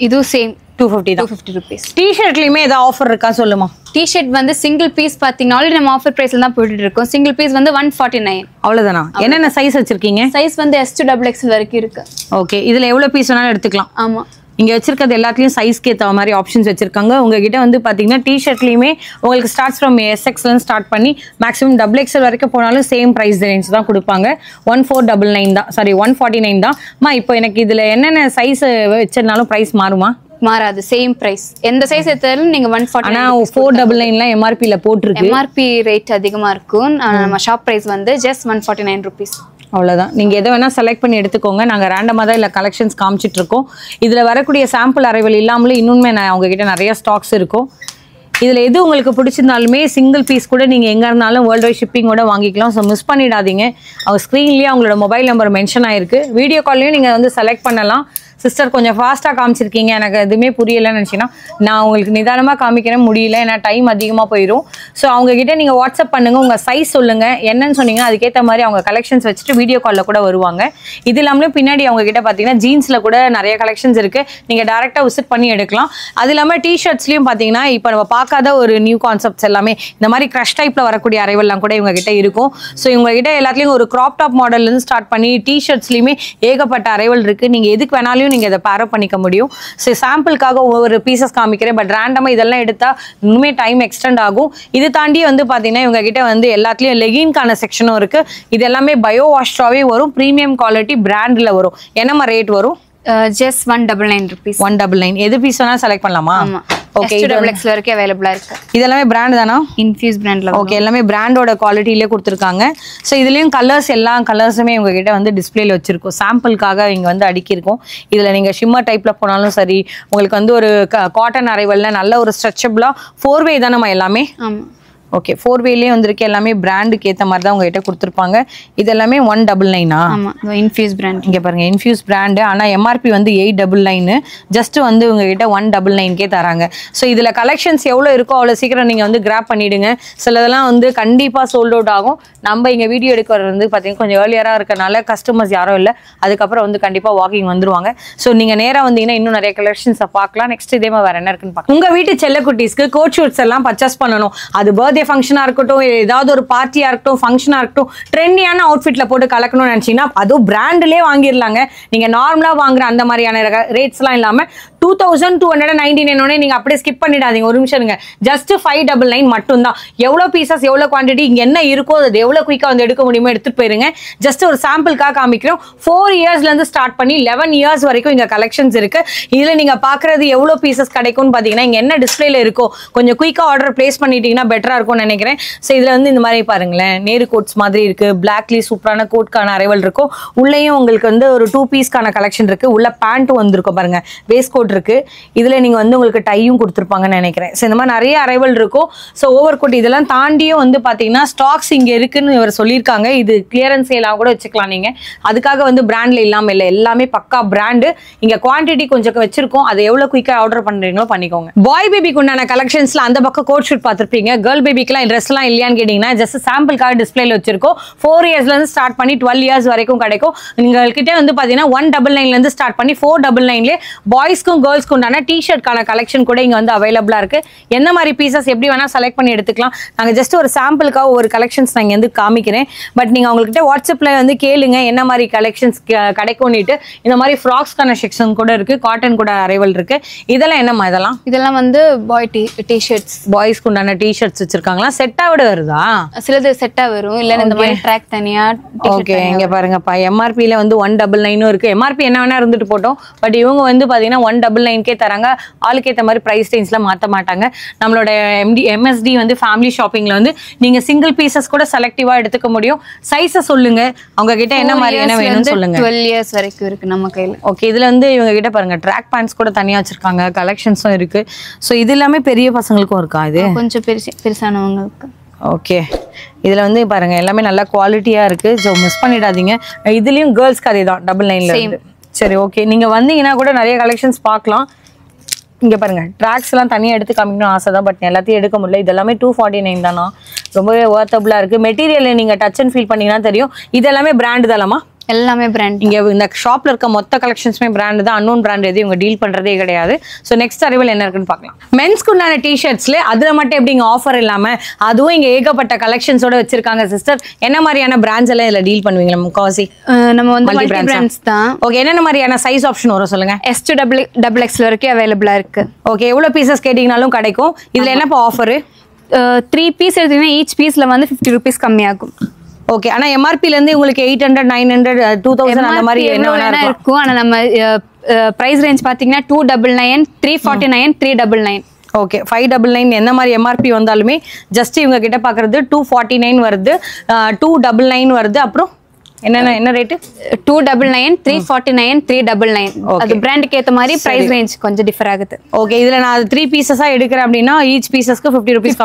இதுவும் சேம் 250 தான். 250 rupees. டிஷர்ட்லயுமே ஏதாவது ஆஃபர் இருக்கா சொல்லுமா? டிஷர்ட் வந்து சிங்கிள் பீஸ் பாத்தீங்கன்னா ஆல்ரெடி நம்ம ஆஃபர் பிரைஸ்ல தான் போட்டுட்டு இருக்கோம். சிங்கிள் பீஸ் வந்து 149. அவ்வளவுதானா? என்னென்ன சைஸ் வச்சிருக்கீங்க? சைஸ் வந்து S to XXL வரைக்கும் இருக்கு. ஓகே இதுல எவ்வளவு பீஸ் வேணாலும் எடுத்துக்கலாம். ஆமா இங்க வச்சிருக்கிறது எல்லாத்துலயும் சைஸ்க்கு ஏற்ற மாதிரி ஆப்ஷன்ஸ் வச்சிருக்காங்க. உங்ககிட்ட வந்து பாத்தீங்கன்னா டிஷர்ட்லயுமே உங்களுக்கு ஸ்டார்ட்ஸ் ஃப்ரம் SXL ஸ்டார்ட் பண்ணி மேக்ஸிமம் XXL வரைக்கும் போனாலும் சேம் பிரைஸ் ரேஞ்ச் தான் கொடுப்பாங்க. 1499 தான், சாரி 149 தான். இப்போ எனக்கு இதுல என்னென்ன சைஸ் வச்சதுனாலும் பிரைஸ் மாறுமா? மாறாது, சேம் பிரைஸ். எந்த சைஸ் எடுத்தாலும் நீங்க 149. ஆனா 499 MRP-ல போட்டுருக்கு. MRP ரேட் அதிகமா இருக்கும். நம்ம ஷாப் பிரைஸ் வந்து ஜஸ்ட் 149 rupees. அவ்வளோதான். நீங்கள் எதை வேணால் செலக்ட் பண்ணி எடுத்துக்கோங்க. நாங்கள் ரேண்டமாக தான் இல்லை கலெக்ஷன்ஸ் காமிச்சிட்ருக்கோம். இதில் வரக்கூடிய சாம்பிள் அரைவல் இல்லாமலே இன்னுமே அவங்ககிட்ட நிறைய ஸ்டாக்ஸ் இருக்கும். இதில் எது உங்களுக்கு பிடிச்சிருந்தாலுமே சிங்கிள் பீஸ் கூட நீங்கள் எங்கே இருந்தாலும் வேர்ல்டு வைட் ஷிப்பிங்கோட வாங்கிக்கலாம். ஸோ மிஸ் பண்ணிடாதீங்க. அவங்க ஸ்க்ரீன்லேயே அவங்களோட மொபைல் நம்பர் மென்ஷன் ஆயிருக்கு. வீடியோ கால்லையும் நீங்கள் வந்து செலக்ட் பண்ணலாம். சிஸ்டர் கொஞ்சம் ஃபாஸ்ட்டாக காமிச்சிருக்கீங்க, எனக்கு எதுவுமே புரியலைன்னு நினச்சிங்கன்னா நான் உங்களுக்கு நிதானமாக காமிக்கிறேன், முடியல, ஏன்னா டைம் அதிகமாக போயிடும். ஸோ அவங்ககிட்ட நீங்கள் வாட்ஸ்அப் பண்ணுங்கள், உங்கள் சைஸ் சொல்லுங்கள், என்னன்னு சொன்னீங்கன்னா அதுக்கேற்ற மாதிரி அவங்க கலெக்ஷன்ஸ் வச்சுட்டு வீடியோ காலில் கூட வருவாங்க. இது இல்லாமலும் பின்னாடி அவங்க கிட்ட பார்த்தீங்கன்னா ஜீன்ஸில் கூட நிறைய கலெக்ஷன்ஸ் இருக்குது, நீங்கள் டேரெக்டாக விசிட் பண்ணி எடுக்கலாம். அது இல்லாமல் டிஷர்ட்ஸ்லையும் பார்த்தீங்கன்னா இப்போ நம்ம பார்க்காத ஒரு நியூ கான்செப்ட்ஸ் எல்லாமே இந்த மாதிரி க்ரஷ் டைப்பில் வரக்கூடிய அரைவல்லாம் கூட இவங்க கிட்ட இருக்கும். ஸோ இவங்க கிட்ட எல்லாத்துலேயும் ஒரு க்ராப் டாப் மாடல்லேருந்து ஸ்டார்ட் பண்ணி டிஷர்ட்ஸ்லையுமே ஏகப்பட்ட அரைவல் இருக்குது. நீங்கள் எதுக்கு வேணாலும் நீங்கள் இதை பேரப் பண்ணிக்க முடியும். ஸோ சாம்பிளுக்காக ஒவ்வொரு பீசஸ் காமிக்கிறேன், பட் ரேண்டமாக இதெல்லாம் எடுத்தால் இன்னுமே டைம் எக்ஸ்டெண்ட் ஆகும். இது தாண்டி வந்து பார்த்தீங்கன்னா இவங்க கிட்ட வந்து எல்லாத்துலேயும் லெகின்கான செக்ஷனும் இருக்குது. இது எல்லாமே பயோ வாஷ்டாவே வரும், ப்ரீமியம் குவாலிட்டி பிராண்டில் வரும். என்னம்மா ரேட் வரும்? Just 199 rupees. 199. எது பீஸ் வேணா செலக்ட் பண்ணலாமா? ஓகே, SWXல வரைக்கும் அவைலபிளா இருக்கு. இதெல்லாமே பிராண்ட் தானா? இன்ஃபியூஸ் பிராண்ட்ல. ஓகே, எல்லாமே பிராண்டோட குவாலிட்டியிலே கொடுத்துருக்காங்க. ஸோ இதுலேயும் கலர்ஸ், எல்லா கலர்ஸுமே உங்ககிட்ட வந்து டிஸ்பிளேல வச்சிருக்கோம், சாம்பிளுக்காக இங்கே வந்து அடுக்கியிருக்கோம். இதில் நீங்கள் ஷிம்மர் டைப்பில் போனாலும் சரி, உங்களுக்கு வந்து ஒரு காட்டன் அரைவலில் நல்ல ஒரு ஸ்ட்ரெச்சபிளாக 4-way தானம்மா எல்லாமே? ஆமாம். ஓகே, 4-wayலேயே வந்திருக்கு, எல்லாமே பிராண்டுக்கு ஏற்ற மாதிரி தான் உங்ககிட்ட கொடுத்துருப்பாங்க. இது எல்லாமே 199. ஆமாம், இன்ஃபியூஸ் பிராண்ட். இங்கே பாருங்க, இன்ஃபியூஸ் பிராண்டு, ஆனால் எம்ஆர்பி வந்து 899. ஜஸ்ட் வந்து உங்ககிட்ட 199 தராங்க. ஸோ இதில் கலெக்ஷன்ஸ் எவ்வளோ இருக்கோ அவ்வளோ சீக்கிரம் நீங்கள் வந்து கிராப் பண்ணிவிடுங்க. சிலதெல்லாம் வந்து கண்டிப்பாக சோல்ட் அவுட் ஆகும். நம்ம இங்கே வீடியோ எடுக்கிறது வந்து பார்த்தீங்கன்னா கொஞ்சம் ஏர்லியராக இருக்கனால கஸ்டமர்ஸ் யாரும் இல்லை, அதுக்கப்புறம் வந்து கண்டிப்பாக வாக்கிங் வந்துருவாங்க. ஸோ நீங்கள் நேராக வந்தீங்கன்னா இன்னும் நிறைய கலெக்ஷன்ஸை பார்க்கலாம். நெக்ஸ்ட் இதே மாதிரி வேறு என்ன இருக்குன்னு பார்க்கலாம். உங்கள் வீட்டு செல்லக்குட்டீஸ்க்கு கோட் ஷூட்ஸ் எல்லாம் பர்ச்சேஸ் பண்ணணும், அது பர்த்டே ஃபங்க்ஷனாக இருக்கட்டும், ஏதாவது ஒரு பார்ட்டியாக இருக்கட்டும், ஃபங்க்ஷனாக இருக்கட்டும், ட்ரெண்டியான அவுட்ஃபிட்டில் போட்டு கலக்கணும்னு நினச்சிங்கன்னா அதுவும் பிராண்ட்லேயே வாங்கிடலாங்க. நீங்கள் நார்மலாக வாங்குற அந்த மாதிரியான ரேட்ஸ்லாம் இல்லாமல் 2299 நீங்கள் அப்படியே ஸ்கிப் பண்ணிடாதீங்க. ஒரு நிமிஷம் இருங்க, ஜஸ்ட் 599 மட்டும்தான். எவ்வளோ பீசஸ், எவ்வளோ குவான்டிட்டி, இங்கே என்ன இருக்கோ அது எவ்வளோ குயிக்காக வந்து எடுக்க முடியுமோ எடுத்துகிட்டு போயிருங்க. ஜஸ்ட் ஒரு சாம்பிளுக்காக காமிக்கிறோம். 4 இயர்ஸ்லேருந்து ஸ்டார்ட் பண்ணி 11 இயர்ஸ் வரைக்கும் இங்கே கலெக்ஷன்ஸ் இருக்குது. இதில் நீங்கள் பார்க்குறது எவ்வளோ பீசஸ் கிடைக்கும்னு பார்த்தீங்கன்னா இங்கே என்ன டிஸ்பிளேல இருக்கோ கொஞ்சம் குயிக்காக ஆர்டர் பிளேஸ் பண்ணிட்டீங்கன்னா பெட்டராக இருக்கும்னு நினைக்கிறேன். ஸோ இதில் வந்து இந்த மாதிரி பாருங்களேன், நேரு கோட்ஸ் மாதிரி இருக்குது, பிளாக்லி சூப்பரான கோட்கான அரைவல் இருக்கும். உள்ளேயும் உங்களுக்கு வந்து ஒரு 2 பீஸ்க்கான கலெக்ஷன் இருக்குது. உள்ள பேண்ட்டும் வந்திருக்கும் பாருங்க, வேஸ்ட் கோட் இருக்கு. இதுல நீங்க வந்து உங்களுக்கு டையும் கொடுத்துருப்பாங்கன்னு நினைக்கிறேன். ஸோ இந்த மாதிரி நிறைய அரைவல் இருக்கும். ஸோ ஓவர் கோட் இதெல்லாம் தாண்டியும் வந்து பாத்தீங்கன்னா ஸ்டாக்ஸ் இங்க இருக்குன்னு இவர் சொல்லியிருக்காங்க. இது கிளியரன்ஸ் சேலாக கூட வச்சுக்கலாம் நீங்க. அதுக்காக வந்து பிராண்ட்ல இல்லாம இல்லை, எல்லாமே பக்கா பிராண்டு. இங்க குவான்டிட்டி கொஞ்சம் வச்சிருக்கோம், அதை எவ்வளவு குயிக்கா ஆர்டர் பண்றீங்களோ பண்ணிக்கோங்க. பாய் பேபிக்கு உண்டான கலெக்ஷன்ஸ்ல அந்த பக்கம் கோட் ஷூட் பார்த்துருப்பீங்க. கேர்ள் பேபிக்குலாம் ட்ரெஸ் எல்லாம் இல்லையான்னு கேட்டீங்கன்னா ஜஸ்ட் சாம்பிளுக்காக டிஸ்பிளேல வச்சிருக்கோம். 4 இயர்ஸ்ல இருந்து ஸ்டார்ட் பண்ணி 12 இயர்ஸ் வரைக்கும் கிடைக்கும். உங்ககிட்ட வந்து பாத்தீங்கன்னா 199 இருந்து ஸ்டார்ட் பண்ணி 499 பாய்ஸ்க்கும் கேர்ள்ஸ்க்கும் உண்டான டிஷர்ட்கான கலெக்ஷன் கூட இங்க வந்து அவைலபிளா இருக்கு. எந்த மாதிரி பீசஸ் எப்படி வேணா செலக்ட் பண்ணி எடுத்துக்கலாம். நாங்க ஜஸ்ட் ஒரு சாம்பிளுக்காக ஒரு கலெக்ஷன்ஸ் நான் இங்க வந்து காமிக்கிறேன். பட் நீங்க அவங்ககிட்ட வாட்ஸ்அப்ல வந்து கேளுங்க என்ன மாதிரி கலெக்ஷன்ஸ் கிடைக்கும்னுட்டு. இந்த மாதிரி ஃப்ராக்ஸ்க்கான செக்ஷன் கூட இருக்கு, காட்டன் கூட அரைவல் இருக்கு. இதெல்லாம் என்னம்மா? இதெல்லாம் வந்து பாய் டிஷர்ட்ஸ், பாய்ஸ்க்கு உண்டான டிஷர்ட்ஸ் வச்சிருக்காங்களா? செட்டா விட வருதா? சிலது செட்டா வரும், இல்ல இந்த மாதிரி ட்ராக் தனியா. ஓகே, இங்க பாருங்கப்பா, எம்ஆர்பில வந்து 199 இருக்கு. எம்ஆர்பி என்ன வேணா இருந்துட்டு போட்டோம், பட் இவங்க வந்து பாத்தீங்கன்னா 199 தராங்க. ஆளுக்கு ஏற்ற மாதிரி பிரைஸ் ரேஞ்ச்ல மாற்ற மாட்டாங்க. நம்மளோட எம்எஸ்டி வந்து ஃபேமிலி ஷாப்பிங்ல வந்து நீங்க சிங்கிள் பீசஸ் கூட செலக்டிவா எடுத்துக்க முடியும். சைஸை சொல்லுங்க, அவங்க கிட்ட என்ன மாதிரி என்ன வேணும்னு சொல்லுங்க. 12 இயர்ஸ் வரைக்கும் இருக்கு நம்ம கையில. ஓகே, இதுல வந்து இவங்க கிட்ட பாருங்க ட்ராக் பேண்ட்ஸ் கூட தனியா வச்சிருக்காங்க, கலெக்ஷன்ஸும் இருக்கு. ஸோ இது எல்லாமே பெரிய பசங்களுக்கும் இருக்கா? இது கொஞ்சம் பெருசானவங்களுக்கு. ஓகே, இதில் வந்து பாருங்க எல்லாமே நல்ல குவாலிட்டியாக இருக்குது. ஸோ மிஸ் பண்ணிடாதீங்க. இதுலேயும் கேர்ள்ஸ்க்கு அதே தான் 99 இருந்து. சரி, ஓகே, நீங்கள் வந்தீங்கன்னா கூட நிறைய கலெக்ஷன்ஸ் பார்க்கலாம். இங்கே பாருங்கள், ட்ராக்ஸ் எல்லாம் தனியாக எடுத்து காமிக்கணும்னு ஆசை தான், பட் எல்லாத்தையும் எடுக்க முடியல. இதெல்லாமே 249 தானா, ரொம்பவே ஒர்த்தபுளாக இருக்குது. மெட்டீரியல் நீங்கள் டச் அண்ட் ஃபீல் பண்ணிங்கன்னா தெரியும். இது எல்லாமே பிராண்டு தானம்மா? எல்லாமே பிராண்ட். இங்க இந்த ஷாப்ல இருக்க மொத்த கலெக்ஷன்ஸ்மே பிராண்ட் தான். அன்னோன் பிராண்ட் எதுவும் இவங்க டீல் பண்றதே கிடையாது. ஸோ நெக்ஸ்ட் அரைவல் என்ன இருக்குன்னு பார்க்கலாம். மென்ஸ்க்கு உண்டான டிஷர்ட்ஸ்ல அதுல மட்டும் எப்படி இங்க ஆஃபர் இல்லாம அதுவும் இங்க ஏகப்பட்ட கலெக்ஷன்ஸோட வச்சிருக்காங்க. சிஸ்டர், என்ன மாதிரியான பிராண்ட்ஸ் எல்லாம் இதுல டீல் பண்ணுவீங்களா? முக்காவாசி நம்ம வந்து மல்டி பிராண்ட்ஸ் தான். ஓகே, என்னென்ன மாதிரியான சைஸ் ஆப்ஷன் வரும் சொல்லுங்க. S to XXL வரைக்கும் அவைலபிளா இருக்கு. ஓகே, எவ்வளவு பீசஸ் கேட்டீங்கனாலும் கிடைக்கும். இதுல என்னப்பா ஆஃபர்? 3 பீஸ் எடுத்தீங்கன்னா ஈச் பீஸ்ல வந்து 50 rupees கம்மியாகும். ஓகே, ஆனா எம்ஆர்பில இருந்து உங்களுக்கு 800, 900, 2000 அந்த மாதிரி என்ன வேணா இருக்கும். ஆனா நம்ம பிரைஸ் ரேஞ்ச் பாத்தீங்கன்னா 299, 349, 399. ஓகே, 599 என்ன மாதிரி எம்ஆர்பி வந்தாலுமே ஜஸ்ட் இவங்க கிட்ட பாக்குறது 249 வருது, 299 வருது, அப்புறம் என்ன ரேட்டு? 299, 349, 399. அது பிராண்டுக்கு ஏத்த மாதிரி பிரைஸ் ரேஞ்ச் கொஞ்சம் டிஃபர் ஆகுது. ஓகே, இதுல நான் 3 பீசஸா எடுக்கிறேன் அப்படின்னா ஈச் பீசஸ்க்கு 50 rupees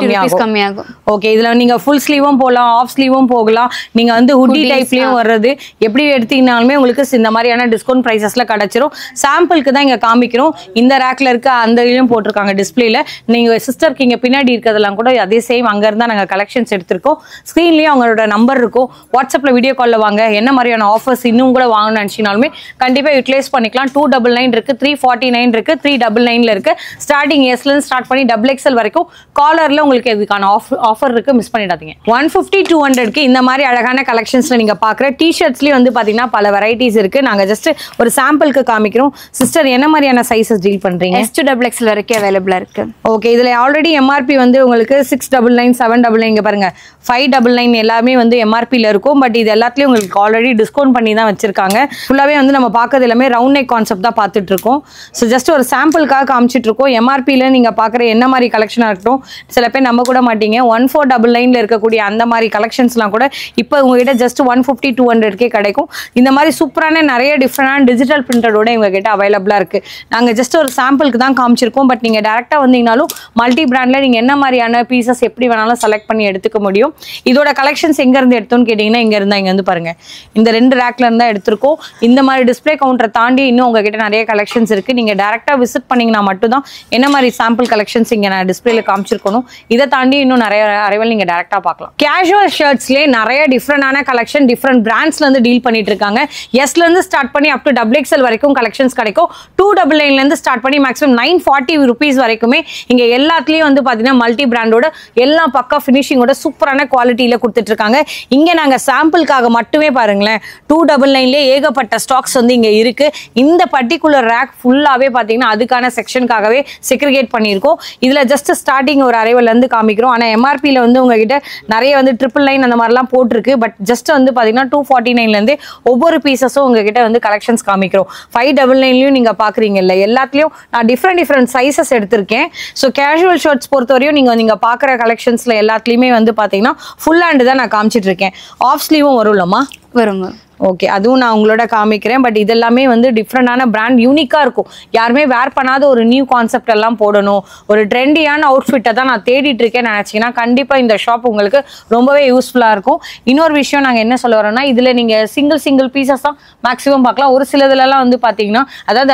கம்மியாகும். ஓகே, இதுல நீங்க ஃபுல் ஸ்லீவும் போடலாம், ஆஃப் ஸ்லீவும் போகலாம். நீங்க வந்து ஹுடி டைப்லயும் வருது. எப்படி எடுத்தீங்கனாலுமே உங்களுக்கு இந்த மாதிரியான டிஸ்கவுண்ட் பிரைசஸ்ல கிடைச்சிரும். சாம்பிளுக்கு தான் இங்க காமிக்கிறோம். இந்த ரேக்ல இருக்க அந்த இதுலயும் போட்டிருக்காங்க டிஸ்பிளேல. நீங்க சிஸ்டருக்கு இங்க பின்னாடி இருக்கிறதெல்லாம் கூட அதே சேம் அங்க இருந்தா நாங்க கலெக்ஷன்ஸ் எடுத்திருக்கோம். ஸ்கிரீன்லயும் அவங்களோட நம்பர் இருக்கும். வாட்ஸ்அப்ல வீடியோ கால்ல வாங்க. என்ன மாதிரியான ஆஃபர்ஸ் இன்னும் கூட வாங்கணும்னு நினைச்சீங்கனாலுமே கண்டிப்பா யூட்டிலைஸ் பண்ணிக்கலாம். 299 இருக்கு, 349 இருக்கு, 399 இருக்கு. ஸ்டார்டிங் எஸ்ல இருந்து ஸ்டார்ட் பண்ணி XXL வரைக்கும் காலர்ல உங்களுக்கு இதுக்கான ஆஃபர் இருக்கு. மிஸ் பண்ணிடாதீங்க. 150, 200க்கு இந்த மாதிரி அழகான கலெக்ஷன்ஸ்ல நீங்க பாக்குற டி-ஷர்ட்ஸ்லயும் வந்து பாத்தீங்கன்னா பல வெரைட்டிஸ் இருக்கு. நாங்க ஜஸ்ட் ஒரு சாம்பிளுக்கு காமிக்கிறோம். சிஸ்டர் என்ன மாதிரியான சைஸஸ் டீல் பண்றீங்க? S to XXL வரைக்கும் அவைலபிளா இருக்கு. ஓகே, இதுல ஆல்ரெடி MRP வந்து உங்களுக்கு 699, 799 இங்க பாருங்க 599 எல்லாமே வந்து MRPல இருக்கும். பட் இது எல்லாத்துலயும் உங்களுக்கு ஆல்ரெடி டிஸ்கவுண்ட் பண்ணி தான் வச்சிருக்காங்க. ஃபுல்லாவே வந்து நம்ம பார்க்கறது எல்லாமே ரவுண்ட் நெக் கான்செப்ட் தான் பார்த்துட்டு இருக்கோம். ஸோ ஜஸ்ட் ஒரு சாம்பிளுக்காக காமிச்சிட்டு இருக்கோம். MRPல நீங்க பாக்குற என்ன மாதிரி கலெக்ஷனா இருக்கட்டும், சில பேர் நம்ப கூட மாட்டீங்க 1499ல இருக்கக்கூடிய அந்த மாதிரி கலெக்ஷன்ஸ்லாம் கூட இப்போ உங்ககிட்ட ஜஸ்ட் 150, 200க்கே கிடைக்கும். இந்த மாதிரி சூப்பரான நிறைய டிஃப்ரெண்டான டிஜிட்டல் பிரிண்டரோட இவங்க கிட்ட அவைலபிளா இருக்கு. நாங்க ஜஸ்ட் ஒரு சாம்பிளுக்கு தான் காமிச்சிருக்கோம். பட் நீங்க டைரக்டா வந்தீங்கனாலும் மல்டி பிராண்ட்ல நீங்க என்ன மாதிரியான பீசஸ் எப்படி வேணாலும் செலக்ட் பண்ணி எடுத்துக்க முடியும். இதோட கலெக்ஷன்ஸ் எங்க இருந்து எடுத்தோம்னு கேட்டீங்கன்னா இங்க இருந்தா இங்க வந்து பாருங்க, இந்த 2 ரேக்ல இருந்தா எடுத்திருக்கோம். இந்த மாதிரி டிஸ்பிளே கவுண்டரை தாண்டி இன்னும் உங்ககிட்ட நிறைய கலெக்ஷன்ஸ் இருக்கு. நீங்க டைரக்டா விசிட் பண்ணீங்கன்னா மட்டும் தான் என்ன மாதிரி சாம்பிள் கலெக்ஷன்ஸ் இங்க நான் டிஸ்பிளேல காமிச்சிருக்கணும். இதை தாண்டி இன்னும் நிறைய அரைவல் நீங்க டைரக்டா பார்க்கலாம். கேஷுவல் ஷர்ட்ஸ்லயே நிறைய டிஃப்ரெண்டான கலெக்ஷன் டிஃப்ரெண்ட் பிராண்ட்ஸ்ல இருந்து டீல் பண்ணிட்டு இருக்காங்க. எஸ்ல இருந்து ஸ்டார்ட் பண்ணி அப் டு XXL வரைக்கும் கலெக்ஷன்ஸ் கிடைக்கும். 299ல இருந்து ஸ்டார்ட் பண்ணி மேக்ஸிமம் 940 rupees வரைக்குமே இங்க எல்லாத்துலயும் வந்து பாத்தீங்கன்னா மல்டி பிராண்டோட எல்லா பக்கா பினிஷிங்கோட சூப்பரான குவாலிட்டியில கொடுத்துட்டு இருக்காங்க. இங்க நாங்க சாம்பிளுக்காக மட்டுமே பாருங்களேன் 299ல ஏகப்பட்ட ஸ்டாக்ஸ் வந்து இங்க இருக்கு. இந்த பர்டிகுலர் ரேக் ஃபுல்லாவே பாத்தீங்கன்னா அதுக்கான செக்ஷனுக்காகவே செக்ரிகேட் பண்ணியிருக்கோம். இதுல ஜஸ்ட் ஸ்டார்டிங் ஒரு அரைவல்ல இருந்து காமிக்கிறோம். ஆனா MRPல வந்து உங்ககிட்ட நிறைய வந்து 999 அந்த மாதிரிலாம் போட்டிருக்கு. பட் ஜஸ்ட் வந்து பாத்தீங்கன்னா 249ல இருந்து ஒவ்வொரு பீசஸும் உங்ககிட்ட வந்து கலெக்ஷன்ஸ் காமிக்கிறோம். 599லயும் நீங்க பாக்குறீங்கல்ல, எல்லாத்துலயும் நான் டிஃப்ரெண்ட் சைசஸ் எடுத்திருக்கேன். ஸோ கேஷுவல் ஷர்ட்ஸ் பொறுத்தவரையும் நீங்க பாக்குற கலெக்ஷன்ஸ்ல எல்லாத்துலயுமே வந்து பாத்தீங்கன்னா ஃபுல் ஹேண்ட் தான் நான் காமிச்சிட்டு இருக்கேன். ஆஃப் ஸ்லீவும் வரும்லம்மா? வருங்க. ஓகே, அதுவும் நான் உங்களோட காமிக்கிறேன். பட் இதெல்லாமே வந்து டிஃப்ரெண்டான பிராண்ட் யூனிக்கா இருக்கும். யாருமே வேர் பண்ணாத ஒரு நியூ கான்செப்ட் எல்லாம் போடணும், ஒரு ட்ரெண்டியான அவுட்ஃபிட்டை தான் நான் தேடிட்டு இருக்கேன்னு நினைச்சீங்கன்னா கண்டிப்பா இந்த ஷாப் உங்களுக்கு ரொம்பவே யூஸ்ஃபுல்லா இருக்கும். இன்னொரு விஷயம் நாங்க என்ன சொல்ல வரோம்னா, இதுல நீங்க சிங்கிள் பீசஸ் தான் மேக்ஸிமம் பார்க்கலாம். ஒரு சிலதுலலாம் வந்து பாத்தீங்கன்னா அதாவது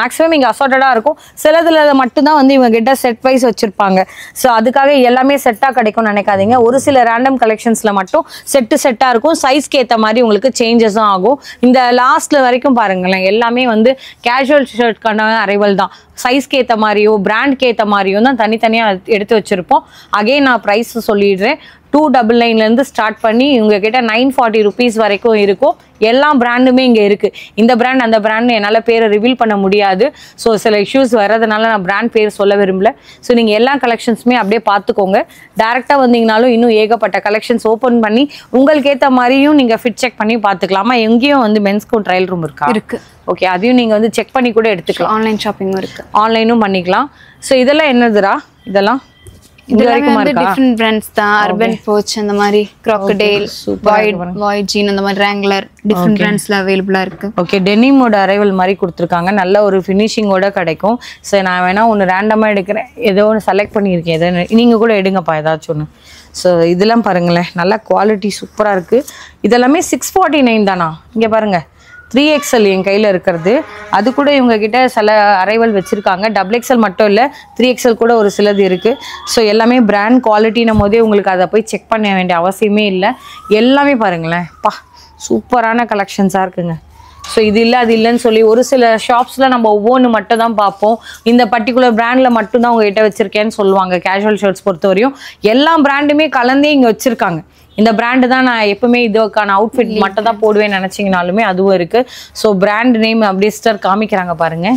மேக்ஸிமம் இங்க அசார்ட்டடா இருக்கும். சிலதுல மட்டும்தான் வந்து இவங்க கிட்ட செட் வைஸ் வச்சிருப்பாங்க. ஸோ அதுக்காக எல்லாமே செட்டா கிடைக்கும்னு நினைக்காதீங்க. ஒரு சில ரேண்டம் கலெக்ஷன்ஸ்ல மட்டும் செட்டா இருக்கும். சைஸ்க்கு ஏற்ற மாதிரி உங்களுக்கு சேஞ்சஸும் ஆகும். இந்த லாஸ்ட்ல வரைக்கும் பாருங்களேன், எல்லாமே வந்து கேஷுவல் ஷர்ட்கான அரைவல் தான். சைஸ்க்கு ஏற்ற மாதிரியோ பிராண்ட்க்கு ஏற்ற மாதிரியோ தான் தனித்தனியா எடுத்து வச்சிருப்போம். அகைன் நான் ப்ரைஸ் சொல்லிடுறேன். 299ல இருந்து ஸ்டார்ட் பண்ணி இவங்க கிட்ட 940 rupees வரைக்கும் இருக்கும். எல்லா பிராண்டுமே இங்க இருக்கு. இந்த பிராண்ட் அந்த பிராண்ட் என்னால பேரை ரிவீல் பண்ண முடியாது. ஸோ சில இஷ்யூஸ் வர்றதுனால நான் பிராண்ட் பேர் சொல்ல விரும்பல. ஸோ நீங்க எல்லா கலெக்ஷன்ஸுமே அப்படியே பார்த்துக்கோங்க. டைரக்டா வந்தீங்கனாலும் இன்னும் ஏகப்பட்ட கலெக்ஷன்ஸ் ஓப்பன் பண்ணி உங்களுக்கு ஏற்ற மாதிரியும் நீங்க ஃபிட் செக் பண்ணி பார்த்துக்கலாமா? எங்கேயும் வந்து மென்ஸ்க்கும் ட்ரையல் ரூம் இருக்கா? இருக்கு. ஓகே, அதையும் நீங்க வந்து செக் பண்ணி கூட எடுத்துக்கலாம். ஆன்லைன் ஷாப்பிங்கும் இருக்கு. ஆன்லைனும் பண்ணிக்கலாம். ஸோ இதெல்லாம் என்னதுடா? இதெல்லாம் இது வரைக்கும் இருக்கா? டிஃபரண்ட் பிராண்ட்ஸ் தான். அர்பன் போச் அந்த மாதிரி, crocodile, void jean அந்த மாதிரி, wrangler டிஃபரண்ட் பிராண்ட்ஸ்ல அவேலபிளா இருக்கு. ஓகே, டெனிமோட அரைவல் மாதிரி கொடுத்துருக்காங்க. நல்ல ஒரு ஃபினிஷிங்கோட கிடைக்கும். சரி, நான் வேணா ஒன்று ரேண்டமா எடுக்கிறேன். ஏதோ ஒன்று செலக்ட் பண்ணியிருக்கேன். எதோ நீங்க கூட எடுங்கப்பா ஏதாச்சும் ஒன்று. ஸோ இதெல்லாம் பாருங்களேன், நல்ல குவாலிட்டி சூப்பரா இருக்கு. இதெல்லாமே 649 தானா? இங்க பாருங்க 3XL என் கையில் இருக்கிறது. அது கூட இவங்க கிட்ட சில அரைவல் வச்சுருக்காங்க. XXL மட்டும் இல்லை, 3XL கூட ஒரு சிலது இருக்குது. ஸோ எல்லாமே பிராண்ட் குவாலிட்டினும் போதே உங்களுக்கு அதை போய் செக் பண்ண வேண்டிய அவசியமே இல்லை. எல்லாமே பாருங்களேன், பா சூப்பரான கலெக்ஷன்ஸாக இருக்குங்க. ஸோ இது இல்லை அது இல்லைன்னு சொல்லி ஒரு சில ஷாப்ஸில் நம்ம ஒவ்வொன்று மட்டும் தான் பார்ப்போம். இந்த பர்டிகுலர் பிராண்டில் மட்டும்தான் உங்ககிட்ட வச்சுருக்கேன்னு சொல்லுவாங்க. கேஷுவல் ஷர்ட்ஸ் பொறுத்தவரையும் எல்லா பிராண்டுமே கலந்தே இங்கே வச்சுருக்காங்க. இந்த பிராண்டு தான் நான் எப்பவுமே இதுக்கான அவுட்ஃபிட் மட்டும் தான் போடுவேன்னு நினச்சிங்கனாலுமே அதுவும் இருக்குது. ஸோ பிராண்ட் நேம் அப்படியே ஸ்டார் காமிக்கிறாங்க பாருங்கள்.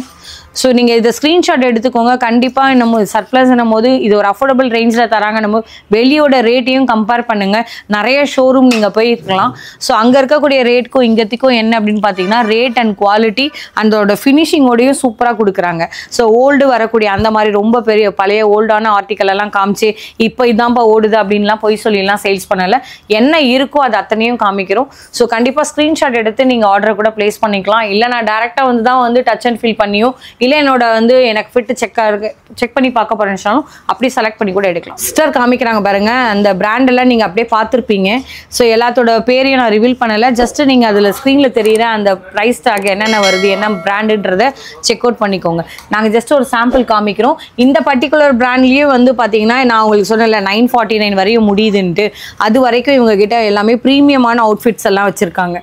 ஸோ நீங்கள் இதை ஸ்க்ரீன்ஷாட் எடுத்துக்கோங்க. கண்டிப்பாக நம்ம சர்ப்ளஸ் போது இது ஒரு அஃபோர்டபுள் ரேஞ்சில் தராங்க. நம்ம வெளியோட ரேட்டையும் கம்பேர் பண்ணுங்கள். நிறைய ஷோரூம் நீங்கள் போயிருக்கலாம். ஸோ அங்கே இருக்கக்கூடிய ரேட்டுக்கும் இங்கத்துக்கும் என்ன அப்படின்னு பார்த்தீங்கன்னா ரேட் அண்ட் குவாலிட்டி அதோட ஃபினிஷிங்கோடையும் சூப்பராக கொடுக்குறாங்க. ஸோ ஓல்டு வரக்கூடிய அந்த மாதிரி ரொம்ப பெரிய பழைய ஓல்டான ஆர்டிக்கல் எல்லாம் காமிச்சு இப்போ இதான்ப்பா ஓடுது அப்படின்லாம் போய் சொல்லிலாம் சேல்ஸ் பண்ணலை. என்ன இருக்கோ அது அத்தனையும் காமிக்கிறோம். ஸோ கண்டிப்பாக ஸ்க்ரீன்ஷாட் எடுத்து நீங்கள் ஆர்டர் கூட பிளேஸ் பண்ணிக்கலாம். இல்லை நான் டேரெக்டாக வந்து தான் வந்து டச் அண்ட் ஃபீல் பண்ணியும் இல்லை என்னோட வந்து எனக்கு ஃபிட் செக் பண்ணி பார்க்க போறேன்னாலும் அப்படி செலக்ட் பண்ணி கூட எடுக்கலாம். சிஸ்டர் காமிக்கிறாங்க பாருங்க, அந்த பிராண்டெல்லாம் நீங்கள் அப்படியே பார்த்துருப்பீங்க. ஸோ எல்லாத்தோட பேரையும் நான் ரிவீல் பண்ணலை. ஜஸ்ட் நீங்கள் அதில் ஸ்க்ரீனில் தெரியுற அந்த ப்ரைஸ் டாக் என்னென்ன வருது என்ன பிராண்டுன்றதை செக் அவுட் பண்ணிக்கோங்க. நாங்கள் ஜஸ்ட் ஒரு சாம்பிள் காமிக்கிறோம். இந்த பர்டிகுலர் பிராண்ட்லேயும் வந்து பார்த்தீங்கன்னா நான் உங்களுக்கு சொன்னல 949 வரையும் முடியுதுன்ட்டு, அது வரைக்கும் இவங்க கிட்ட எல்லாமே ப்ரீமியமான அவுட்ஃபிட்ஸ் எல்லாம் வச்சுருக்காங்க.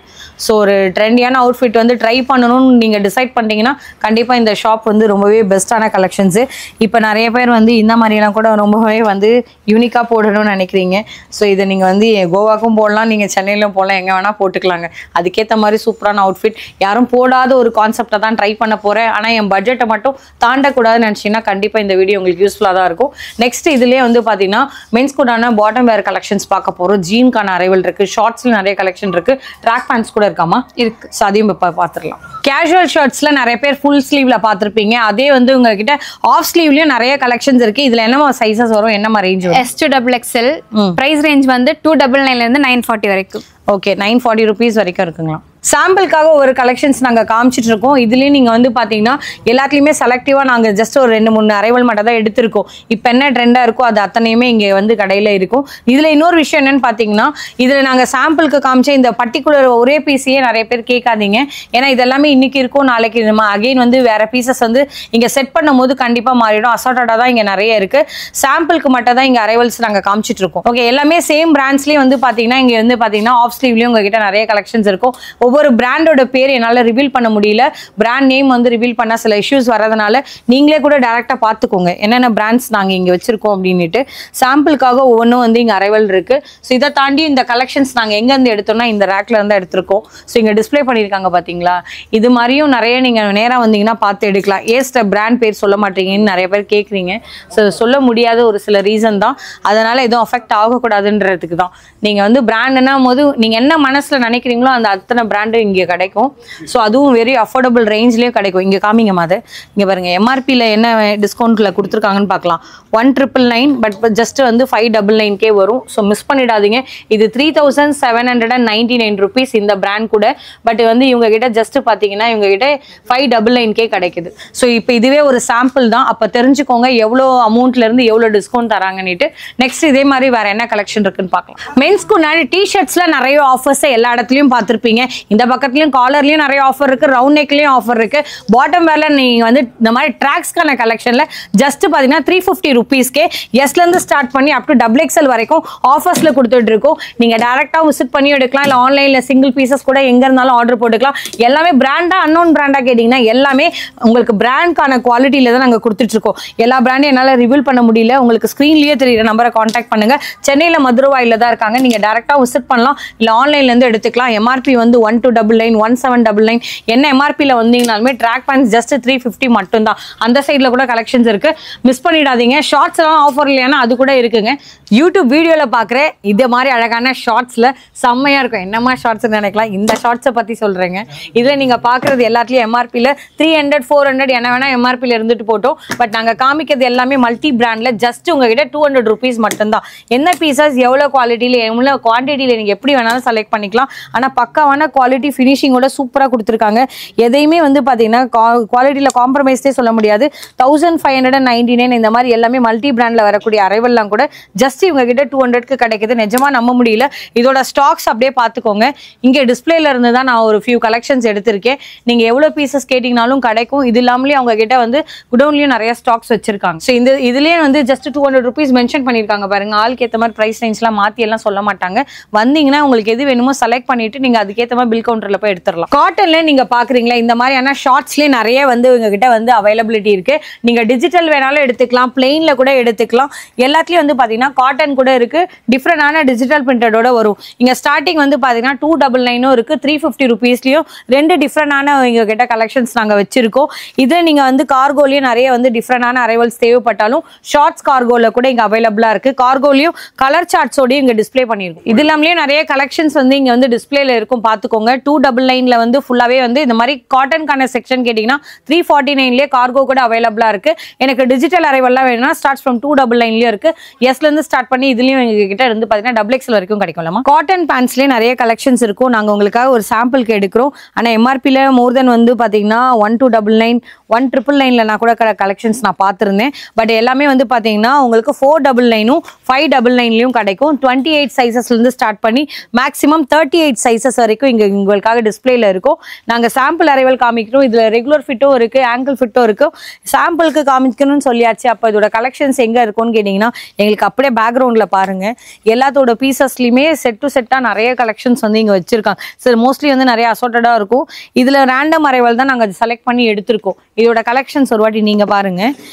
ஸோ ஒரு ட்ரெண்டியான அவுட்ஃபிட் வந்து ட்ரை பண்ணணும்னு நீங்கள் டிசைட் பண்ணிட்டீங்கன்னா கண்டிப்பாக இந்த ஷாப் வந்து ரொம்பவே பெஸ்ட்டான கலெக்ஷன்ஸு. இப்போ நிறைய பேர் வந்து இந்த மாதிரியெல்லாம் கூட ரொம்பவே வந்து யூனிக்காக போடணும்னு நினைக்கிறீங்க. ஸோ இதை நீங்கள் வந்து கோவாக்கும் போடலாம், நீங்கள் சென்னையிலும் போடலாம், எங்கே வேணால் போட்டுக்கலாங்க. அதுக்கேற்ற மாதிரி சூப்பரான அவுட்ஃபிட். யாரும் போடாத ஒரு கான்செப்டை தான் ட்ரை பண்ண போகிறேன், ஆனால் என் பட்ஜெட்டை மட்டும் தாண்டக்கூடாதுன்னு நினச்சிங்கன்னா கண்டிப்பாக இந்த வீடியோ உங்களுக்கு யூஸ்ஃபுல்லாக தான் இருக்கும். நெக்ஸ்ட் இதுலேயே வந்து பார்த்தீங்கன்னா மென்ஸ் கூடான பாட்டம் வேர் கலெக்ஷன்ஸ் பார்க்க போகிறோம். ஜீன்கான அரைவல் இருக்குது, ஷார்ட்ஸில் நிறைய கலெக்ஷன் இருக்குது, ட்ராக் பேண்ட்ஸ் கூட இருக்காமா இருக்கு. ஸோ அதையும் இப்போ பார்த்துடலாம். கேஷுவல் ஷர்ட்ஸ்ல நிறைய பேர் ஃபுல் ஸ்லீவ்ல பார்த்துருப்பீங்க. அதே வந்து உங்ககிட்ட ஆஃப் ஸ்லீவ்லயும் நிறைய கலெக்ஷன்ஸ் இருக்கு. இதுல என்னமா சைஸஸ் வரும், என்னமா ரேஞ்ச் வரும்? S to XXL. Price range வந்து 299 இருந்து 940 வரைக்கும். ஓகே, 940 rupees வரைக்கும் இருக்குங்களா? சாம்பிளுக்காக ஒரு கலெக்ஷன்ஸ் நாங்கள் காமிச்சிட்டு இருக்கோம். இதுலேயும் நீங்கள் வந்து பார்த்தீங்கன்னா எல்லாத்துலேயுமே செலக்டிவாக நாங்கள் ஜஸ்ட் ஒரு 2-3 அரைவல் மட்டும் தான் எடுத்திருக்கோம். இப்போ என்ன ட்ரெண்டாக இருக்கோ அது அத்தனையுமே இங்கே வந்து கடையில் இருக்கும். இதில் இன்னொரு விஷயம் என்னென்னு பார்த்தீங்கன்னா, இதில் நாங்கள் சாம்பிளுக்கு காமிச்ச இந்த பர்டிகுலர் ஒரே பீஸையே நிறைய பேர் கேட்காதீங்க. ஏன்னா இதெல்லாமே இன்னைக்கு இருக்கும், நாளைக்கு நம்ம அகெயின் வந்து வேறு பீசஸ் வந்து இங்கே செட் பண்ணும் போது கண்டிப்பாக மாறிடும். அசார்ட்டடாக தான் இங்கே நிறைய இருக்குது. சாம்பிளுக்கு மட்டும் தான் இங்கே அரைவல்ஸ் நாங்கள் காமிச்சிட்டு இருக்கோம். ஓகே, எல்லாமே சேம் பிராண்ட்ஸ்லேயும் வந்து பார்த்தீங்கன்னா இங்கே வந்து பார்த்தீங்கன்னா ஆஃப் ஸ்லீவ்லேயும் உங்ககிட்ட நிறைய கலெக்ஷன்ஸ் இருக்கும். ஒவ்வொரு பிராண்டோட பேர் என்னால் ரிவீல் பண்ண முடியல, பிராண்ட் நேம் வந்து ரிவீல் பண்ண சில இஷ்யூஸ் வரதுனால நீங்களே கூட டேரெக்டாக பார்த்துக்கோங்க என்னென்ன பிராண்ட்ஸ் நாங்கள் இங்கே வச்சிருக்கோம் அப்படின்ட்டு. சாம்பிளுக்காக ஒவ்வொன்றும் வந்து இங்கே அரைவல் இருக்கு. ஸோ இதை தாண்டி இந்த கலெக்ஷன்ஸ் நாங்கள் எங்கேருந்து எடுத்தோம்னா இந்த ரேக்ல இருந்து எடுத்திருக்கோம். ஸோ இங்கே டிஸ்பிளே பண்ணியிருக்காங்க பார்த்தீங்களா, இது மாதிரியும் நிறைய நீங்கள் நேராக வந்தீங்கன்னா பார்த்து எடுக்கலாம். ஏஸ்ட பிராண்ட் பேர் சொல்ல மாட்டீங்கன்னு நிறைய பேர் கேட்குறீங்க. ஸோ சொல்ல முடியாத ஒரு சில ரீசன் தான், அதனால எதுவும் அஃபெக்ட் ஆகக்கூடாதுன்றதுக்கு தான். நீங்கள் வந்து பிராண்டுன்னா போது நீங்கள் என்ன மனசில் நினைக்கிறீங்களோ அந்த அத்தனை பிராண்டு இங்கே கிடைக்கும். ஸோ அதுவும் வெரி அஃபோர்டபுள் ரேஞ்ச்லேயும் கிடைக்கும். இங்கே காமிங்க மாதிரி இங்கே பாருங்க, எம்ஆர்பியில் என்ன டிஸ்கவுண்ட்டில் கொடுத்துருக்காங்கன்னு பார்க்கலாம். 1,999 பட் ஜஸ்ட் வந்து 599K வரும். ஸோ மிஸ் பண்ணிடாதீங்க. இது 3,799 rupees இந்த பிராண்ட் கூட. பட் வந்து இவங்க கிட்ட ஜஸ்ட் பார்த்தீங்கன்னா இவங்க கிட்ட 599K கிடைக்குது. ஸோ இப்போ இதுவே ஒரு சாம்பிள் தான், அப்போ தெரிஞ்சுக்கோங்க எவ்வளோ அமௌண்ட்லேருந்து எவ்வளோ டிஸ்கவுண்ட் தராங்கன்னுட்டு. நெக்ஸ்ட் இதே மாதிரி வேற என்ன கலெக்ஷன் இருக்குன்னு பார்க்கலாம். மென்ஸ்க்கு முன்னாடி டிஷர்ட்ஸ்ல நிறைய ஆஃபர்ஸ் எல்லா இடத்துலையும் பார்த்துருப்பீங்க. இந்த பக்கத்துலயும் காலர்லயும் நிறைய ஆஃபர் இருக்கு, ரவுண்ட் நெக்லயும் ஆஃபர் இருக்கு. பாட்டம் வேர்ல நீங்க வந்து இந்த மாதிரி ட்ராக்ஸ்க்கான கலெக்ஷன்ல ஜஸ்ட் பாத்தீங்கன்னா 350 rupeesக்கே எஸ்ல இருந்து ஸ்டார்ட் பண்ணி அப் டு XXL வரைக்கும் ஆஃபர்ஸ்ல கொடுத்துட்டு இருக்கோம். நீங்க டைரக்டா விசிட் பண்ணி எடுக்கலாம், இல்ல ஆன்லைன்ல சிங்கிள் பீசஸ் கூட எங்க இருந்தாலும் ஆர்டர் போட்டுக்கலாம். எல்லாமே பிராண்டா அன்னோன் பிராண்டா கேட்டீங்கன்னா எல்லாமே உங்களுக்கு பிராண்ட்கான குவாலிட்டியில தான் நாங்க கொடுத்துட்டு இருக்கோம். எல்லா பிராண்டையும் என்னால ரிவீல் பண்ண முடியல, உங்களுக்கு ஸ்கிரீன்லயே தெரியுற நம்பரை கான்டாக்ட் பண்ணுங்க. சென்னையில மதுரவாயில தான் இருக்காங்க, நீங்க டைரக்டா விசிட் பண்ணலாம், இல்ல ஆன்லைன்ல இருந்து எடுத்துக்கலாம். எம்ஆர்பி வந்து 1299, 1799. என்ன எம்ஆர்பியில் வந்தீங்கனாலுமே ட்ராக் பேண்ட்ஸ் ஜஸ்ட் 350 மட்டும்தான். அந்த சைடில் கூட கலெக்ஷன்ஸ் இருக்கு, மிஸ் பண்ணிடாதீங்க. ஷார்ட்ஸ் எல்லாம் ஆஃபர் இல்லையானா அது கூட இருக்குங்க. யூடியூப் வீடியோவில் பார்க்குறேன் இதே மாதிரி அழகான ஷார்ட்ஸில் செம்மையாக இருக்கும். என்னமா ஷார்ட்ஸ்ன்னு நினைக்கலாம், இந்த ஷார்ட்ஸை பற்றி சொல்கிறேங்க. இதில் நீங்கள் பார்க்குறது எல்லாத்துலேயும் எம்ஆர்பியில் 300, 400 என்ன வேணால் எம்ஆர்பியில் இருந்துட்டு போட்டோம். பட் நாங்கள் காமிக்கிறது எல்லாமே மல்டி பிராண்டில் ஜஸ்ட் உங்ககிட்ட 200 rupees மட்டும்தான். என்ன பீசஸ் எவ்வளோ குவாலிட்டியில் எவ்வளோ குவான்டிட்டியில் நீங்கள் எப்படி வேணாலும் செலக்ட் பண்ணிக்கலாம். ஆனால் பக்காவான குவாலிட்டி ஃபினிஷிங்கோட சூப்பராக கொடுத்துருக்காங்க. எதையுமே வந்து பார்த்தீங்கன்னா குவாலிட்டியில் காம்ப்ரமைஸே சொல்ல முடியாது. 1599 இந்த மாதிரி எல்லாமே மல்டி பிராண்டில் வரக்கூடிய அரைவல்லாம் கூட ஜஸ்ட் இவங்க கிட்ட 200க்கு கிடைக்குது. நிஜமா நம்ப முடியல. இதோட ஸ்டாக்ஸ் அப்படியே பார்த்துக்கோங்க. இங்கே டிஸ்பிளேல இருந்து தான் நான் ஒரு ஃபியூ கலெக்ஷன்ஸ் எடுத்திருக்கேன். நீங்கள் எவ்வளோ பீசஸ் கேட்டிங்கனாலும் கிடைக்கும். இது இல்லாமலே அவங்க கிட்ட வந்து குடோன்லையும் நிறைய ஸ்டாக்ஸ் வச்சிருக்காங்க. ஸோ இந்த இதுலேயே வந்து ஜஸ்ட் 200 rupees மென்ஷன் பண்ணியிருக்காங்க பாருங்க. ஆளுக்கு ஏற்ற மாதிரி ப்ரைஸ் ரேஞ்ச்லாம் மாற்றி எல்லாம் சொல்ல மாட்டாங்க. வந்தீங்கன்னா உங்களுக்கு எது வேணுமோ செலக்ட் பண்ணிட்டு நீங்கள் அதுக்கேற்ற மாதிரி பில் கவுண்டரில் போய் எடுத்துடலாம். காட்டன்ல நீங்க பாக்குறீங்களா இந்த மாதிரியான ஷார்ட்ஸ்லயே நிறைய வந்து உங்ககிட்ட வந்து அவைலபிலிட்டி இருக்கு. நீங்க டிஜிட்டல் வேணாலும் எடுத்துக்கலாம், பிளெயின்ல கூட எடுத்துக்கலாம். எல்லாத்துலயும் வந்து பாத்தீங்கன்னா காட்டன் கூட இருக்கு, டிஃப்ரெண்டான டிஜிட்டல் பிரிண்டடோட வரும். இங்க ஸ்டார்டிங் வந்து பாத்தீங்கன்னா 299 இருக்கு, 350 rupeesலயும் ரெண்டு டிஃப்ரெண்டான உங்க கிட்ட கலெக்ஷன்ஸ் நாங்க வச்சிருக்கோம். இதுல நீங்க வந்து கார்கோலயும் நிறைய வந்து டிஃப்ரெண்டான அரைவல்ஸ் தேவைப்பட்டாலும் ஷார்ட்ஸ் கார்கோல கூட இங்க அவைலபிளா இருக்கு. கார்கோலயும் கலர் சார்ட்ஸோடய இங்க டிஸ்பிளே பண்ணிருக்கோம். இது இல்லாமலே நிறைய கலெக்ஷன்ஸ் வந்து இங்க வந்து டிஸ்பிளேல இருக்கும், பாத்துக்கோங்க. பார்த்துக்கோங்க. 299ல வந்து ஃபுல்லாவே வந்து இந்த மாதிரி காட்டன்கான செக்ஷன் கேட்டிங்கன்னா 349லேயே கார்கோ கூட அவைலபிளா இருக்கு. எனக்கு டிஜிட்டல் அரைவல்லாம் வேணும்னா ஸ்டார்ட்ஸ் ஃப்ரம் 299லேயும் இருக்கு. எஸ்ல இருந்து ஸ்டார்ட் பண்ணி இதுலயும் எங்க கிட்ட இருந்து பாத்தீங்கன்னா டபுள் எக்ஸ்எல் வரைக்கும் கிடைக்கும்லமா. காட்டன் பேண்ட்ஸ்லயே நிறைய கலெக்ஷன்ஸ் இருக்கும். நாங்க உங்களுக்காக ஒரு சாம்பிளுக்கு எடுக்கிறோம். ஆனா எம்ஆர்பில மோர் தென் வந்து பாத்தீங்கன்னா 1299 1999ல நான் கூட கலெக்ஷன்ஸ் நான் பார்த்திருந்தேன். பட் எல்லாமே வந்து பாத்தீங்கன்னா உங்களுக்கு 499ம் 599லயும் கிடைக்கும். 28 சைசஸ்ல இருந்து ஸ்டார்ட் பண்ணி மேக்ஸிமம் 38 சைசஸ் வரைக்கும் இங்க உங்களுக்காக டிஸ்பிளேல இருக்கும். நாங்க சாம்பிள் அரைவல் காமிக்கிறோம். இதுல ரெகுலர் ஃபிட்டும் இருக்கு, ஆங்கிள் ஃபிட்டும் இருக்கு. சாம்பிளுக்கு காமிக்கணும்னு சொல்லியாச்சு. அப்ப இதோட கலெக்ஷன்ஸ் எங்க இருக்கும்னு கேட்டீங்கன்னா எங்களுக்கு அப்படியே பேக்ரவுண்ட்ல பாருங்க. எல்லாத்தோட பீசஸ்லயுமே செட் டு செட்டா நிறைய கலெக்ஷன்ஸ் வந்து இங்க வச்சிருக்காங்க. சரி, மோஸ்ட்லி வந்து நிறைய அசோர்ட்டடா இருக்கும். இதுல ரேண்டம் அரைவல் தான் நாங்க செலக்ட் பண்ணி எடுத்திருக்கோம். இதோட கலெக்ஷன்ஸ் ஒரு வாட்டி நீங்க பாருங்க.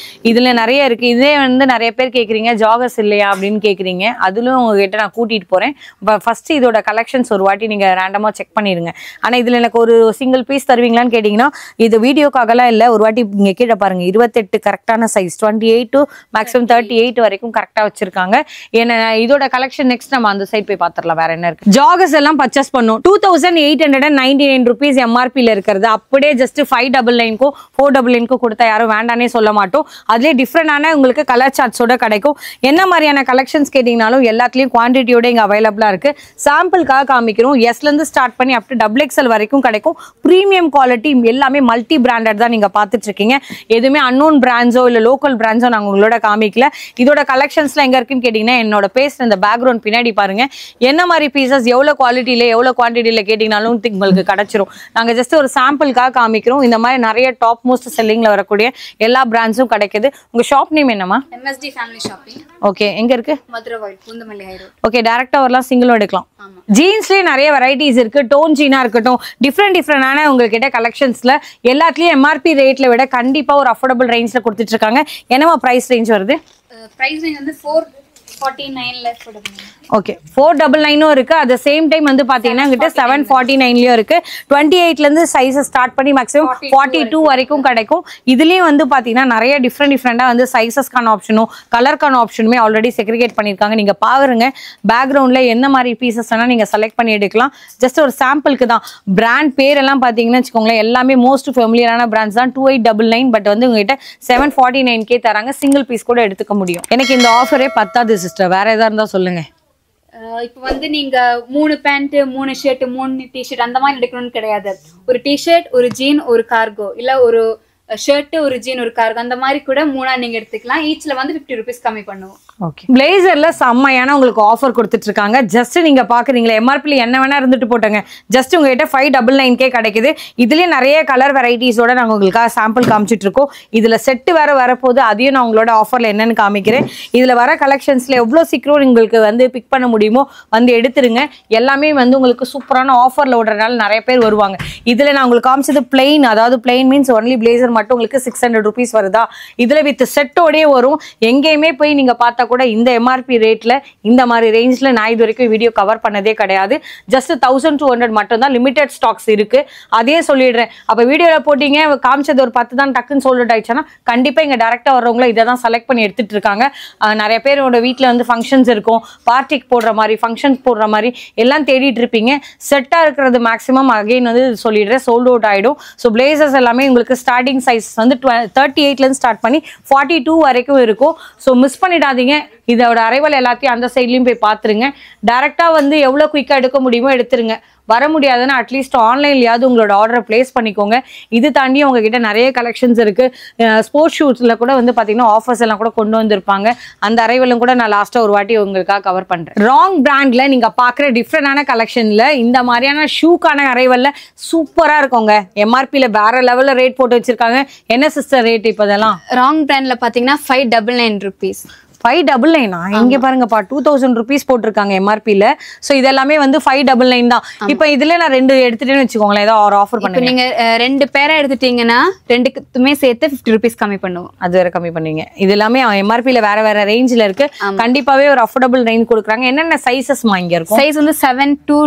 இதுல நிறைய இருக்கு. இதே வந்து நிறைய பேர் கேக்குறீங்க ஜாகர்ஸ் இல்லையா அப்படின்னு கேக்குறீங்க. அதுலயும் உங்ககிட்ட நான் கூட்டிட்டு போறேன். ஃபர்ஸ்ட் இதோட கலெக்ஷன்ஸ் ஒரு வாட்டி நீங்க ரேண்டமா செக் பண்ணிருங்க. ஆனா இதுல எனக்கு ஒரு சிங்கிள் பீஸ் தருவீங்களான்னு கேட்டீங்கன்னா இது வீடியோக்காகலாம் இல்ல. ஒரு வாட்டி இங்க கீழே பாருங்க. 28 கரெக்டான சைஸ், 28 to மேக்ஸிமம் 38 வரைக்கும் கரெக்டா வச்சிருக்காங்க. ஏன்னா இதோட கலெக்ஷன் நெக்ஸ்ட் நம்ம அந்த சைட் போய் பாத்துறலாம். வேற என்ன இருக்கு. ஜாகர்ஸ் எல்லாம் பர்ச்சேஸ் பண்ணோம். 2899 rupees எம்ஆர்பில இருக்கிறது அப்படியே ஜஸ்ட் 599க்கும் 499க்கும் கொடுத்தா யாரும் வேண்டானே சொல்ல மாட்டோம். அதுலேயே டிஃப்ரெண்டான உங்களுக்கு கலர் சார்ட்ஸோட கிடைக்கும். என்ன மாதிரியான கலெக்ஷன்ஸ் கேட்டீங்கன்னாலும் எல்லாத்துலயும் குவான்டிட்டியோட இங்க அவைலபிளா இருக்கு. சாம்பிளுக்காக காமிக்கிறோம். எஸ்ல இருந்து ஸ்டார்ட் பண்ணி அப் டு டபுள் எக்ஸ்எல் வரைக்கும் கிடைக்கும். பிரீமியம் குவாலிட்டி எல்லாமே மல்டி பிராண்டட் தான் நீங்க பாத்துட்டு இருக்கீங்க. எதுவுமே அன்னோன் பிராண்ட்ஸோ இல்ல லோக்கல் பிராண்ட்ஸோ நாங்க உங்களோட காமிக்கல. இதோட கலெக்ஷன்ஸ்ல எங்க இருக்குன்னு கேட்டீங்கன்னா என்னோட பேஸ் இந்த பேக்ரவுண்ட் பின்னாடி பாருங்க. என்ன மாதிரி பீசஸ் எவ்வளவு குவாலிட்டியில எவ்வளவு குவான்டிட்டியில கேட்டீங்கன்னாலும் உங்களுக்கு கிடைச்சிரும். நாங்க ஜஸ்ட் ஒரு சாம்பிளுக்காக காமிக்கிறோம். இந்த மாதிரி நிறைய டாப் மோஸ்ட் செல்லிங்ல வரக்கூடிய எல்லா பிராண்ட்ஸும் கிடைக்குது. உங்க ஷாப் நேம் என்னமா? MSD family shopping. ஓகே, எங்க இருக்கு? மதுரை வைட் பூந்தமல்லி ஹை ரோட். ஓகே, டைரக்டா வரலாம், சிங்கிளும் எடுக்கலாம். ஜீன்ஸ்லயே நிறைய வெரைட்டிஸ் இருக்கு. டோன் ஜீனா இருக்கட்டும், டிஃப்ரெண்டான உங்ககிட்ட கலெக்ஷன்ஸ்ல எல்லாத்துலயும் எம்ஆர்பி ரேட்ல விட கண்டிப்பா ஒரு அஃபோர்டபுள் ரேஞ்ச்ல கொடுத்துட்டு இருக்காங்க. என்னமா பிரைஸ் ரேஞ்ச் வருது? பிரைஸ் ரேஞ்ச் வந்து 449ல அஃபோர்டபுள். ஓகே, 499ம் இருக்கு. அட் த சேம் டைம் வந்து பாத்தீங்கன்னா கிட்ட 749லயும் இருக்கு. 28ல இருந்து சைஸஸ் ஸ்டார்ட் பண்ணி மேக்ஸிமம் 42 வரைக்கும் கிடைக்கும். இதுலயும் வந்து பாத்தீங்கன்னா நிறைய டிஃப்ரெண்டா வந்து சைஸஸ்க்கான ஆப்ஷனும் கலர்க்கான ஆப்ஷனுமே ஆல்ரெடி செக்ரிகேட் பண்ணிருக்காங்க. நீங்க பாருங்க பேக்ரவுண்ட்ல என்ன மாதிரி பீசஸ் வேணா நீங்க செலக்ட் பண்ணி எடுக்கலாம். ஜஸ்ட் ஒரு சாம்பிளுக்கு தான். பிராண்ட் பேர் எல்லாம் பாத்தீங்கன்னா வச்சுக்கோங்களேன் எல்லாமே மோஸ்ட் ஃபெமிலியரான பிராண்ட்ஸ் தான். 2899 பட் வந்து உங்ககிட்ட 749K தராங்க. சிங்கிள் பீஸ் கூட எடுத்துக்க முடியும். எனக்கு இந்த ஆஃபரே பத்தாது சிஸ்டர். வேற ஏதா இருந்தா சொல்லுங்க. இப்போ வந்து நீங்க 3 பேண்ட் 3 ஷர்ட் 3 டிஷர்ட் அந்த மாதிரி எடுக்கணும்னு கிடையாது. ஒரு டிஷர்ட் ஒரு ஜீன் ஒரு கார்கோ இல்ல ஒரு ஷர்ட் ஒரு ஜீன் ஒரு கார்கோ அந்த மாதிரி கூட 3ஆ நீங்க எடுத்துக்கலாம். ஈச்ல வந்து 50 rupees கம்மி பண்ணுவோம். ஓகே, பிளேசர்ல செம்மையான உங்களுக்கு ஆஃபர் கொடுத்துட்டு இருக்காங்க. ஜஸ்ட் நீங்க பாக்குறீங்களா எம்ஆர்பி என்ன வேணா இருந்துட்டு போட்டோங்க. ஜஸ்ட் உங்ககிட்ட 599K கிடைக்குது. இதுலயே நிறைய கலர் வெரைட்டிஸோட நாங்க உங்களுக்காக சாம்பிள் காமிச்சிட்டு இருக்கோம். இதுல செட்டு வேற வரப்போகுது. அதையும் நான் உங்களோட ஆஃபர்ல என்னன்னு காமிக்கிறேன். இதுல வர கலெக்ஷன்ஸ்ல எவ்வளவு சீக்கிரம் உங்களுக்கு வந்து பிக் பண்ண முடியுமோ வந்து எடுத்துருங்க. எல்லாமே வந்து உங்களுக்கு சூப்பரான ஆஃபர்ல ஓடுறதுனால நிறைய பேர் வருவாங்க. இதுல நான் உங்களுக்கு காமிச்சது பிளெயின், அதாவது பிளெயின் மீன்ஸ் ஒன்லி பிளேசர் மட்டும் உங்களுக்கு 600 rupees வருதா. இதுல வித் செட்டோடயே வரும். எங்கேயுமே போய் நீங்க பார்த்தா கூட இந்த எம்ஆர்பி ரேட்ல இந்த மாதிரி ரேஞ்ச்ல நான் இது வரைக்கும் வீடியோ கவர் பண்ணதே கிடையாது. ஜஸ்ட் 1200 மட்டும் தான் லிமிடெட் ஸ்டாக்ஸ் இருக்கு. அதே சொல்லிடுறேன். அப்ப வீடியோல போட்டீங்க காமிச்சது ஒரு 10 தான் டக்குன்னு சோல்ட் ஆயிடுச்சுன்னா கண்டிப்பா இங்க டைரக்டா வர்றவங்கள இதை தான் செலக்ட் பண்ணி எடுத்துட்டு இருக்காங்க. நிறைய பேரோட வீட்டுல வந்து ஃபங்க்ஷன்ஸ் இருக்கும், பார்ட்டிக்கு போடுற மாதிரி ஃபங்க்ஷன்ஸ் போடுற மாதிரி எல்லாம் தேடிட்டு இருப்பீங்க. செட்டா இருக்கிறது மேக்ஸிமம் அகைன் வந்து சொல்லிடுறேன் சோல்ட் அவுட் ஆயிடும். ஸோ பிளேசர்ஸ் எல்லாமே உங்களுக்கு ஸ்டார்டிங் சைஸ் வந்து 38ல இருந்து ஸ்டார்ட் பண்ணி 42 வரைக்கும் இருக்கும். ஸோ மிஸ் பண்ணிடாதீங்க. இதோட அரைவல் எல்லாத்தையும் அந்த சைட்லயும் போய் பாத்துருங்க. டைரக்டா வந்து எவ்வளவு குயிக்கா எடுக்க முடியுமோ எடுத்துருங்க. வர முடியாதுன்னா அட்லீஸ்ட் ஆன்லைன்லயாவது உங்களோட ஆர்டரை பிளேஸ் பண்ணிக்கோங்க. இது தாண்டி உங்ககிட்ட நிறைய கலெக்ஷன்ஸ் இருக்கு. ஸ்போர்ட்ஸ் ஷூட்ஸ்ல கூட வந்து பாத்தீங்கன்னா ஆஃபர்ஸ் எல்லாம் கூட கொண்டு வந்திருப்பாங்க. அந்த அரைவலும் கூட நான் லாஸ்டா ஒரு வாட்டி உங்களுக்காக கவர் பண்றேன். ராங் பிராண்ட்ல நீங்க பாக்குற டிஃப்ரெண்டான கலெக்ஷன்ல இந்த மாதிரியான ஷூக்கான அரைவல்ல சூப்பரா இருக்குங்க. எம்ஆர்பில வேற லெவல்ல ரேட் போட்டு வச்சிருக்காங்க. என்ன சிஸ்டர் ரேட் இப்போ இதெல்லாம்? ராங் பிராண்ட்ல பாத்தீங்கன்னா 599 rupees. 599 இங்க பாருங்கப்பா 2000 rupees போட்டிருக்காங்க எம்ஆர்பில. சோ இதெல்லாமே வந்து 599 தான். இப்போ இதுல நான் 2 எடுத்துட்டேன்னு வச்சுக்கோங்களேன். ஏதோ ஒரு ஆஃபர் பண்ணுங்க. நீங்க 2 பேரா எடுத்துட்டீங்கன்னா 2க்குமே சேர்த்து 50 rupees கம்மி பண்ணுவோம். அது வேற கம்மி பண்ணுவீங்க. இது எல்லாமே எம்ஆர்பில வேற வேற ரேஞ்ச்ல இருக்கு. கண்டிப்பாவே ஒரு அஃபோர்டபுள் ரேஞ்ச் கொடுக்குறாங்க. என்னென்ன சைஸஸ் இங்க இருக்கும்? சைஸ் வந்து 7 to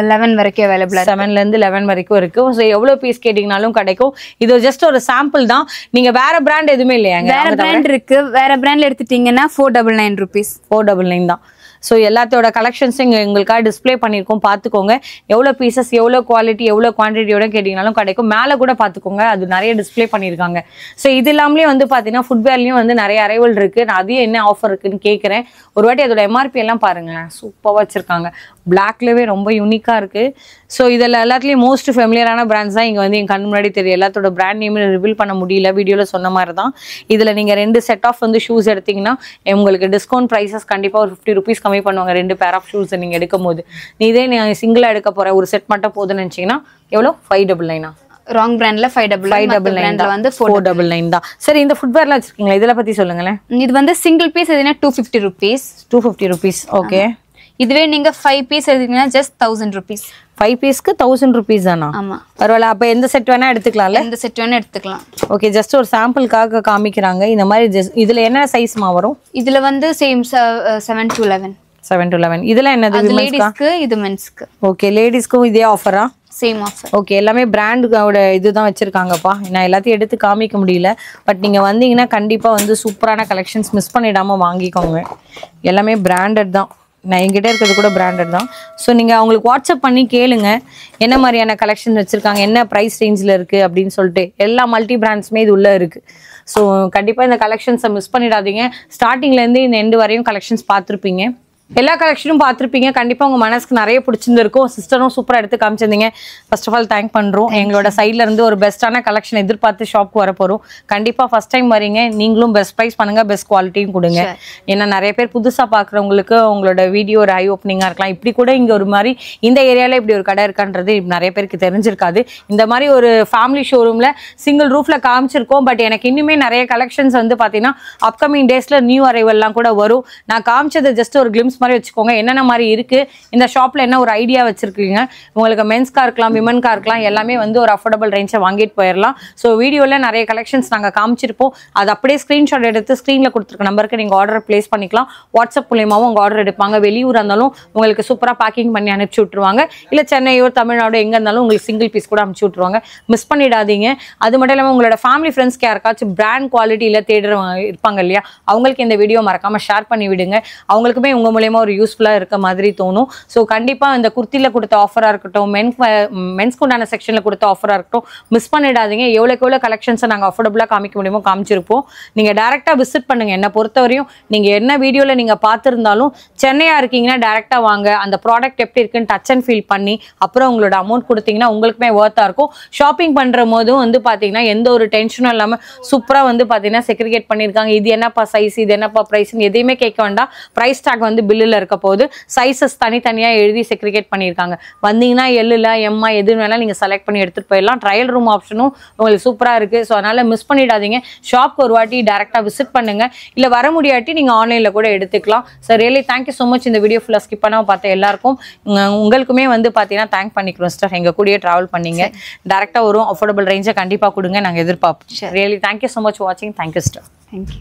11 வரைக்கும் அவைலபிளா இருக்கு. 7ல இருந்து 11 வரைக்கும் இருக்கு. சோ எவ்வளவு பீஸ் கேட்டீங்கனாலும் கிடைக்கும். இது ஜஸ்ட் ஒரு சாம்பிள் தான். நீங்க வேற பிராண்ட் எதுவுமே இல்லையாங்க? வேற பிராண்ட் இருக்கு. வேற பிராண்ட்ல எடுத்துட்டீங்கன்னா 499 rupees. 499 தான். ஸோ எல்லாத்தோட கலெக்ஷன்ஸும் எங்களுக்காக டிஸ்பிளே பண்ணியிருக்கோம், பார்த்துக்கோங்க. எவ்வளோ பீசஸ், எவ்வளோ குவாலிட்டி, எவ்வளோ குவான்டிட்டியோட கேட்டிங்கனாலும் கிடைக்கும். மேலே கூட பார்த்துக்கோங்க, அது நிறைய டிஸ்பிளே பண்ணியிருக்காங்க. ஸோ இது இல்லாமலே வந்து பார்த்தீங்கன்னா ஃபுட்வேர்லையும் வந்து நிறைய அரைவல் இருக்குது. நான் அதையும் என்ன ஆஃபர் இருக்குன்னு கேட்குறேன். ஒரு வாட்டி அதோட எம்ஆர்பி எல்லாம் பாருங்களேன், சூப்பராக வச்சுருக்காங்க. பிளாக்லவே ரொம்ப யூனிக்காக இருக்குது. ஸோ இதில் எல்லாத்துலேயும் மோஸ்ட் ஃபெமிலியரான பிராண்ட்ஸ் தான் இங்கே வந்து என் கண் முன்னாடி தெரியும். எல்லாத்தோட பிராண்ட் நேம் ரிவீல் பண்ண முடியல, வீடியோவில் சொன்ன மாதிரி தான். இதில் நீங்கள் 2 செட் ஆஃப் வந்து ஷூஸ் எடுத்தீங்கன்னா உங்களுக்கு டிஸ்கவுண்ட் ப்ரைஸஸ் கண்டிப்பாக ஒரு 50 rupees கம்மி பண்ணுவாங்க 2 பேர் ஆஃப் ஷூஸ் நீங்கள் எடுக்கும் போது. இதே நான் சிங்கிளாக எடுக்க போகிறேன், ஒரு செட் மட்டும் போதுன்னு நினச்சிங்கன்னா எவ்வளோ? 599. ராங் பிராண்ட்ல 599 வந்து 499 தான். சரி, இந்த ஃபுட்வேர்லாம் வச்சிருக்கீங்களா, இதெல்லாம் பற்றி சொல்லுங்களேன். இது வந்து சிங்கிள் பீஸ் எதுனா 250 rupees. 250 rupees. ஓகே. இதுவே நீங்க 5 பீஸ் எடுத்தீங்கன்னா ஜஸ்ட் 1000 rupees. 5 பீஸ்க்கு 1000 rupees தானா? ஆமா, பரவாயில்ல. அப்போ எந்த செட் வேணா எடுத்துக்கலாம்ல? எந்த செட் வேணா எடுத்துக்கலாம். ஓகே, ஜஸ்ட் ஒரு சாம்பிளுக்காக காமிக்கிறாங்க. இந்த மாதிரி இதுல என்ன சைஸ்மா வரும்? இதுல வந்து சேம் 7 to 11. 7 to 11. இதுல என்னது? லேடிஸ்க்கு, இது மென்ஸ்க்கு. ஓகே, லேடிஸ்க்கும் இதே ஆஃபரா? Same offer. ஓகே, எல்லாமே பிராண்டோட இதுதான் வச்சிருக்காங்கப்பா. நான் எல்லாத்தையும் எடுத்து காமிக்க முடியல, பட் நீங்க வந்தீங்கன்னா கண்டிப்பா வந்து சூப்பரான கலெக்ஷன்ஸ் மிஸ் பண்ணிடாம வாங்கிக்கோங்க. எல்லாமே பிராண்டட் தான். நான் என்கிட்ட இருக்கிறது கூட பிராண்டட் தான். ஸோ நீங்கள் அவங்களுக்கு வாட்ஸ்அப் பண்ணி கேளுங்க என்ன மாதிரியான கலெக்ஷன் வச்சுருக்காங்க, என்ன ப்ரைஸ் ரேஞ்சில் இருக்குது அப்படின்னு சொல்லிட்டு. எல்லா மல்டி பிராண்ட்ஸுமே இது உள்ளே இருக்குது. ஸோ கண்டிப்பாக இந்த கலெக்ஷன்ஸை மிஸ் பண்ணிடாதீங்க. ஸ்டார்டிங்லேருந்து இந்த எண்டு வரையும் கலெக்ஷன்ஸ் பார்த்துருப்பீங்க, எல்லா கலெக்ஷனும் பார்த்துருப்பீங்க. கண்டிப்பாக உங்கள் மனசுக்கு நிறைய பிடிச்சிருந்துருக்கும். சிஸ்டரும் சூப்பராக எடுத்து காமிச்சிருந்தீங்க. ஃபர்ஸ்ட் ஆஃப் ஆல் தேங்க் பண்ணுறோம். எங்களோட சைடில் இருந்து ஒரு பெஸ்ட்டான கலெக்ஷன் எதிர்பார்த்து ஷாப்க்கு வர போகிறோம். கண்டிப்பாக ஃபஸ்ட் டைம் வரீங்க, நீங்களும் பெஸ்ட் ப்ரைஸ் பண்ணுங்கள், பெஸ்ட் குவாலிட்டியும் கொடுங்க. ஏன்னா நிறைய பேர் புதுசாக பார்க்குறவங்களுக்கு உங்களோட வீடியோ ஒரு ஐ ஓப்பனிங்காக இருக்கலாம். இப்படி கூட இங்கே ஒரு மாதிரி இந்த ஏரியாவில் இப்படி ஒரு கடை இருக்கான்றது நிறைய பேருக்கு தெரிஞ்சிருக்காது. இந்த மாதிரி ஒரு ஃபேமிலி ஷோரூமில் சிங்கிள் ரூஃபில் காமிச்சிருக்கோம். பட் எனக்கு இன்னுமே நிறைய கலெக்ஷன்ஸ் வந்து பார்த்தீங்கன்னா அப்கமிங் டேஸில் நியூ அரைவல்லாம் கூட வரும். நான் காமிச்சது ஜஸ்ட் ஒரு கிளிம்ஸ் மாதிரி வச்சுக்கோங்க. என்னென்ன மாதிரி இருக்கு இந்த ஷாப்ல, என்ன ஒரு ஐடியா வச்சிருக்கீங்க. உங்களுக்கு மென்ஸ்கா இருக்கலாம், விமன்கா இருக்கலாம், எல்லாமே வந்து ஒரு அஃபோர்டபுள் ரேஞ்சை வாங்கிட்டு போயிடலாம். ஸோ வீடியோவில் நிறைய கலெக்ஷன்ஸ் நாங்கள் காமிச்சிருப்போம். அது அப்படியே ஸ்க்ரீன்ஷாட் எடுத்து ஸ்க்ரீனில் கொடுத்துருக்க நம்பருக்கு நீங்கள் ஆர்டர் பிளேஸ் பண்ணிக்கலாம். வாட்ஸ்அப் மூலியமாகவும் உங்கள் ஆர்டர் எடுப்பாங்க. வெளியூர் இருந்தாலும் உங்களுக்கு சூப்பராக பேக்கிங் பண்ணி அனுப்பிச்சி விட்ருவாங்க. இல்லை சென்னையோ தமிழ்நாடு எங்கே இருந்தாலும் உங்களுக்கு சிங்கிள் பீஸ் கூட அனுப்பிச்சி விட்ருவாங்க. மிஸ் பண்ணிடாதீங்க. அது மட்டும் இல்லாமல் உங்களோட ஃபேமிலி ஃப்ரெண்ட்ஸ்க்கு யாருக்காச்சும் பிராண்ட் குவாலிட்டியில் தேடுறவங்க இருப்பாங்க இல்லையா, அவங்களுக்கு இந்த வீடியோ மறக்காமல் ஷேர் பண்ணி விடுங்க. அவங்களுக்குமே உங்கள் மூலியமாக ஒரு யூஸ்ஃபுல்லாக இருக்க மாதிரி தோணும். ஸோ கண்டிப்பாக இந்த குர்த்தியில் கொடுத்த ஆஃபராக இருக்கட்டும், மென்ஸ்க்கு உண்டான செக்ஷனில் கொடுத்த ஆஃபராக இருக்கட்டும், மிஸ் பண்ணிடாதீங்க. எவ்வளோக்கு எவ்வளோ கலெக்ஷன்ஸை நாங்கள் அஃபோர்டபுளாக காமிக்க முடியுமோ காமிச்சிருப்போம். நீங்கள் டேரெக்டாக விசிட் பண்ணுங்கள். என்னை பொறுத்தவரையும் நீங்கள் என்ன வீடியோவில் நீங்கள் பார்த்துருந்தாலும் சென்னையாக இருக்கீங்கன்னா டேரெக்டாக வாங்க. அந்த ப்ராடக்ட் எப்படி இருக்குன்னு டச் அண்ட் ஃபீல் பண்ணி அப்புறம் உங்களோட அமௌண்ட் கொடுத்தீங்கன்னா உங்களுக்குமே ஒர்த்தாக இருக்கும். ஷாப்பிங் பண்ணுற போதும் வந்து பார்த்தீங்கன்னா எந்த ஒரு டென்ஷனும் இல்லாமல் சூப்பராக வந்து பார்த்தீங்கன்னா செக்ரிகேட் பண்ணியிருக்காங்க. இது என்னப்பா சைஸ், இது என்னப்பா ப்ரைஸ்ன்னு எதையுமே கேட்க வேண்டாம். ப்ரைஸ் டாக் வந்து பில்லில் இருக்க போது சைஸஸ் தனித்தனியாக எழுதி செக்ரிகேட் பண்ணியிருக்காங்க. வந்தீங்கன்னா எல்லில் எம்மா எது வேணாலும் நீங்கள் செலக்ட் பண்ணி எடுத்துகிட்டு போயிடலாம். ட்ரையல் ரூம் ஆப்ஷனும் உங்களுக்கு சூப்பராக இருக்குது. ஸோ அதனால் மிஸ் பண்ணிடாதீங்க. ஷாப்க்கு ஒரு வாட்டி டேரெக்டாக விசிட் பண்ணுங்கள். இல்லை வர முடியாட்டி நீங்கள் ஆன்லைனில் கூட எடுத்துக்கலாம். So really thank you so much. இந்த வீடியோ ஃபுல்லாக ஸ்கிப் பண்ணாமல் பார்த்த எல்லாருக்கும் உங்களுக்குமே வந்து பார்த்தீங்கன்னா தேங்க் பண்ணிக்கிறோம் சிஸ்டர். எங்கள் கூடயே ட்ராவல் பண்ணீங்க. டேரெக்டாக வரும் அஃபோர்டபுள் ரேஞ்சை கண்டிப்பாக கொடுங்க, நாங்கள் எதிர்பார்ப்போம். ரியலி தேங்க்யூ ஸோ மச் வாட்சிங். Thank you sister. தேங்க்யூ.